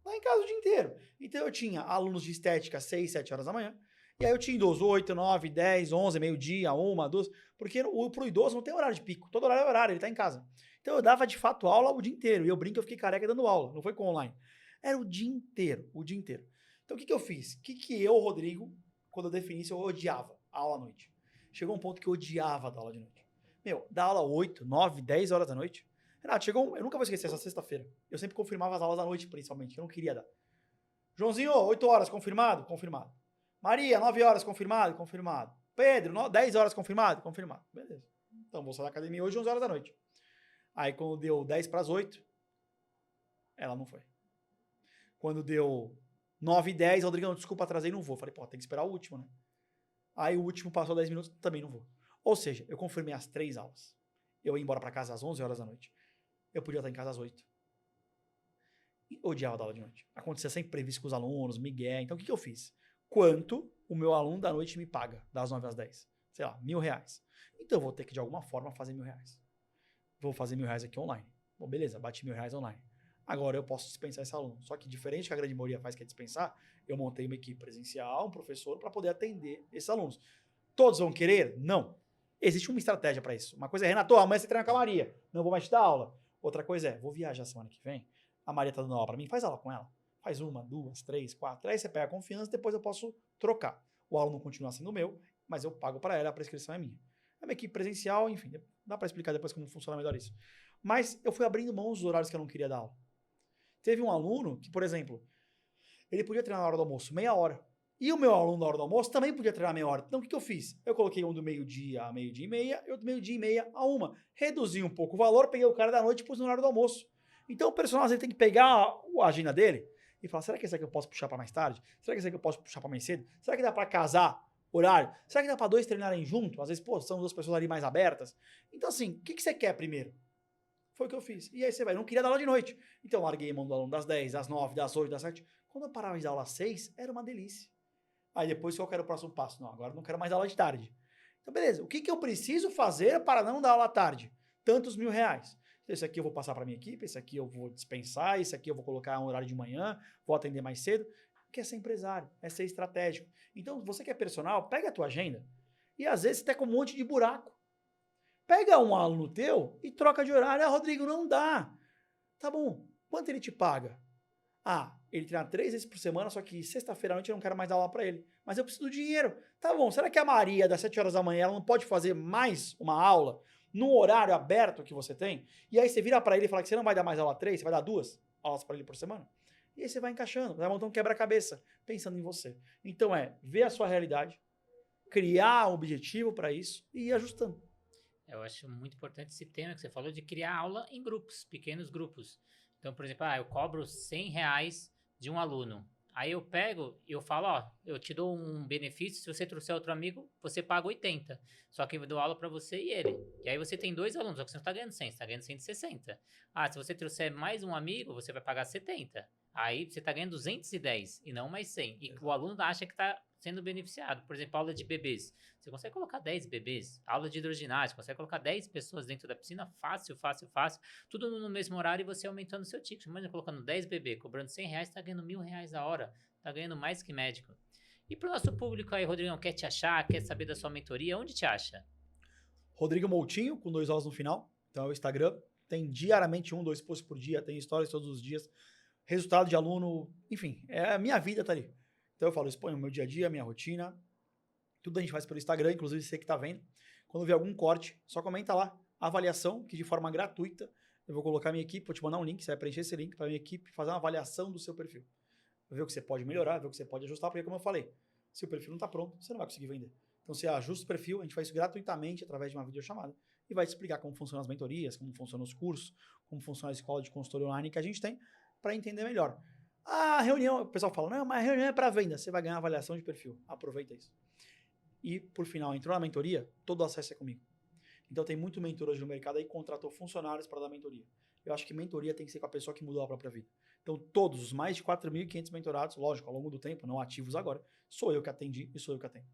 tá em casa o dia inteiro. Então, eu tinha alunos de estética 6, 7 horas da manhã, e aí eu tinha idoso 8, 9, 10, 11, meio-dia, 1, 2, porque pro idoso não tem horário de pico, todo horário é horário, ele tá em casa. Então, eu dava de fato aula o dia inteiro, e eu brinco que eu fiquei careca dando aula, não foi com online. Era o dia inteiro, o dia inteiro. Então, o que eu fiz? O que eu, Rodrigo, quando eu defini isso, eu odiava a aula à noite. Chegou um ponto que eu odiava dar aula de noite. Dar aula 8, 9, 10 horas da noite. Renato, eu nunca vou esquecer essa sexta-feira. Eu sempre confirmava as aulas da noite, principalmente, que eu não queria dar. Joãozinho, 8 horas, confirmado? Confirmado. Maria, 9 horas, confirmado? Confirmado. Pedro, 10 horas, confirmado? Confirmado. Beleza. Então, vou sair da academia hoje, 11 horas da noite. Aí, quando deu 10 para as 8, ela não foi. Quando deu 9 e 10, Rodrigão, desculpa, atrasei, não vou. Falei, pô, tem que esperar o último, né? Aí o último passou 10 minutos, também não vou. Ou seja, eu confirmei as 3 aulas. Eu ia embora para casa às 11 horas da noite. Eu podia estar em casa às 8. E odiava dar aula de noite. Acontecia sempre previsto com os alunos, Miguel. Então, o que eu fiz? Quanto o meu aluno da noite me paga, das 9 às 10? Sei lá, R$1.000. Então, eu vou ter que, de alguma forma, fazer R$1.000. Vou fazer R$1.000 aqui online. Bom, beleza, bati R$1.000 online. Agora, eu posso dispensar esse aluno. Só que, diferente do que a grande maioria faz, que é dispensar, eu montei uma equipe presencial, um professor, para poder atender esses alunos. Todos vão querer? Não. Existe uma estratégia para isso. Uma coisa é, Renato, amanhã você treina com a Maria. Não vou mais te dar aula. Outra coisa é, vou viajar semana que vem. A Maria tá dando aula para mim, faz aula com ela. Faz 1, 2, 3, 4. Aí você pega a confiança, depois eu posso trocar. O aluno continua sendo meu, mas eu pago para ela, a prescrição é minha. É uma equipe presencial, enfim, dá para explicar depois como funciona melhor isso. Mas eu fui abrindo mão dos horários que eu não queria dar aula. Teve um aluno que, por exemplo, ele podia treinar na hora do almoço, meia hora. E o meu aluno na hora do almoço também podia treinar meia hora. Então, o que eu fiz? Eu coloquei um do meio-dia a meio-dia e meia e outro do meio-dia e meia a 1. Reduzi um pouco o valor, peguei o cara da noite e pus no horário do almoço. Então, o personal, às vezes, tem que pegar a agenda dele e falar, será que esse aqui eu posso puxar para mais tarde? Será que esse aqui eu posso puxar para mais cedo? Será que dá para casar horário? Será que dá para 2 treinarem junto? Às vezes, pô, são 2 pessoas ali mais abertas. Então, assim, o que você quer primeiro? Foi o que eu fiz. E aí você vai, eu não queria dar aula de noite. Então, eu larguei a mão do aluno das 10, das 9, das 8, das 7. Quando eu parava de dar aula às 6, era uma delícia. Aí depois, qual que era o próximo passo? Não, agora eu não quero mais dar aula de tarde. Então, beleza. O que eu preciso fazer para não dar aula à tarde? Tantos R$1.000. Esse aqui eu vou passar para minha equipe, esse aqui eu vou dispensar, esse aqui eu vou colocar um horário de manhã, vou atender mais cedo. Porque é ser empresário, é ser estratégico. Então, você que é personal, pega a tua agenda e às vezes você tá com um monte de buraco. Pega um aluno teu e troca de horário. Ah, Rodrigo, não dá. Tá bom. Quanto ele te paga? Ah, ele treina 3 vezes por semana, só que sexta-feira à noite eu não quero mais dar aula para ele. Mas eu preciso do dinheiro. Tá bom, será que a Maria, das 7 horas da manhã, ela não pode fazer mais uma aula num horário aberto que você tem? E aí você vira para ele e fala que você não vai dar mais aula 3, você vai dar 2 aulas para ele por semana? E aí você vai encaixando, vai montando um quebra-cabeça, pensando em você. Então ver a sua realidade, criar um objetivo para isso e ir ajustando. Eu acho muito importante esse tema que você falou de criar aula em grupos, pequenos grupos. Então, por exemplo, eu cobro R$ 100 de um aluno. Aí eu pego e eu falo, ó, eu te dou um benefício, se você trouxer outro amigo, você paga 80. Só que eu dou aula para você e ele. E aí você tem 2 alunos, só que você não está ganhando 100, você está ganhando 160. Ah, se você trouxer mais um amigo, você vai pagar 70. Aí você está ganhando 210 e não mais 100. E o aluno acha que está sendo beneficiado. Por exemplo, aula de bebês. Você consegue colocar 10 bebês. Aula de hidroginástica, consegue colocar 10 pessoas dentro da piscina, fácil, fácil, fácil. Tudo no mesmo horário e você aumentando o seu ticket. Imagina colocando 10 bebês, cobrando R$ 100, está ganhando R$ 1.000 a hora. Está ganhando mais que médico. E para o nosso público aí, Rodrigão, quer te achar, quer saber da sua mentoria, onde te acha? Rodrigo Moutinho, com 2 O's no final. Então é o Instagram. Tem diariamente 1, 2 posts por dia, tem stories todos os dias. Resultado de aluno, enfim, é a minha vida tá ali. Então eu falo, exponho o meu dia a dia, a minha rotina. Tudo a gente faz pelo Instagram, inclusive você que tá vendo. Quando vê algum corte, só comenta lá. Avaliação, que de forma gratuita, eu vou colocar minha equipe, vou te mandar um link, você vai preencher esse link para minha equipe fazer uma avaliação do seu perfil. Ver o que você pode melhorar, ver o que você pode ajustar, porque como eu falei, se o perfil não tá pronto, você não vai conseguir vender. Então você ajusta o perfil, a gente faz isso gratuitamente através de uma videochamada e vai te explicar como funcionam as mentorias, como funcionam os cursos, como funciona a escola de consultoria online que a gente tem para entender melhor. A reunião, o pessoal fala, não, mas a reunião é para venda, você vai ganhar avaliação de perfil, aproveita isso. E, por final, entrou na mentoria, todo o acesso é comigo. Então tem muito mentor hoje no mercado aí que contratou funcionários para dar mentoria. Eu acho que mentoria tem que ser com a pessoa que mudou a própria vida. Então todos os mais de 4.500 mentorados, lógico, ao longo do tempo, não ativos agora, sou eu que atendi e sou eu que atendo.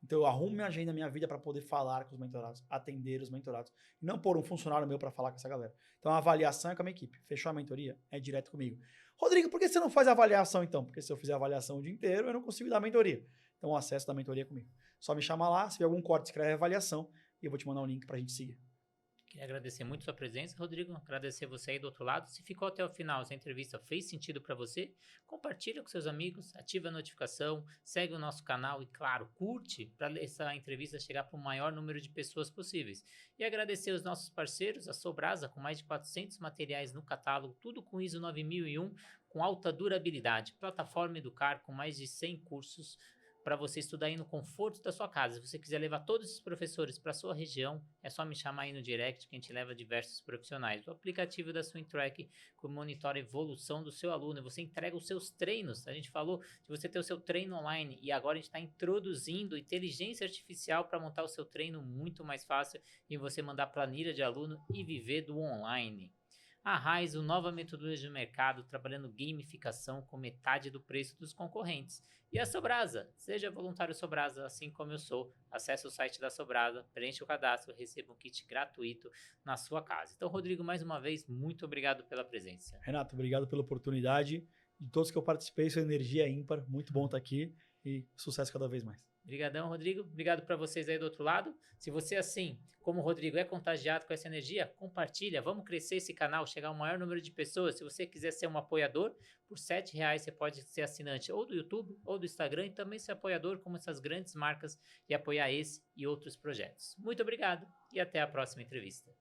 Então eu arrumo minha agenda, minha vida para poder falar com os mentorados, atender os mentorados, e não pôr um funcionário meu para falar com essa galera. Então a avaliação é com a minha equipe. Fechou a mentoria? É direto comigo. Rodrigo, por que você não faz a avaliação então? Porque se eu fizer a avaliação o dia inteiro, eu não consigo dar mentoria. Então o acesso da mentoria é comigo. Só me chama lá, se tiver algum corte, escreve avaliação e eu vou te mandar um link para a gente seguir. Queria agradecer muito a sua presença, Rodrigo. Agradecer você aí do outro lado. Se ficou até o final, essa entrevista fez sentido para você, compartilha com seus amigos, ativa a notificação, segue o nosso canal e, claro, curte para essa entrevista chegar para o maior número de pessoas possíveis. E agradecer os nossos parceiros, a Sobrasa, com mais de 400 materiais no catálogo, tudo com ISO 9001, com alta durabilidade. Plataforma Educar, com mais de 100 cursos para você estudar aí no conforto da sua casa. Se você quiser levar todos esses professores para a sua região, é só me chamar aí no direct que a gente leva diversos profissionais. O aplicativo da SwimTrack que monitora a evolução do seu aluno. Você entrega os seus treinos. A gente falou de você ter o seu treino online e agora a gente está introduzindo inteligência artificial para montar o seu treino muito mais fácil e você mandar planilha de aluno e viver do online. A Raizo, nova metodologia de mercado, trabalhando gamificação com metade do preço dos concorrentes. E a Sobrasa, seja voluntário Sobrasa, assim como eu sou. Acesse o site da Sobrasa, preencha o cadastro, receba um kit gratuito na sua casa. Então, Rodrigo, mais uma vez, muito obrigado pela presença. Renato, obrigado pela oportunidade. De todos que eu participei, sua energia é ímpar. Muito bom estar aqui e sucesso cada vez mais. Obrigadão, Rodrigo. Obrigado para vocês aí do outro lado. Se você, assim como o Rodrigo, é contagiado com essa energia, compartilha. Vamos crescer esse canal, chegar ao maior número de pessoas. Se você quiser ser um apoiador, por R$7 você pode ser assinante ou do YouTube ou do Instagram e também ser apoiador como essas grandes marcas e apoiar esse e outros projetos. Muito obrigado e até a próxima entrevista.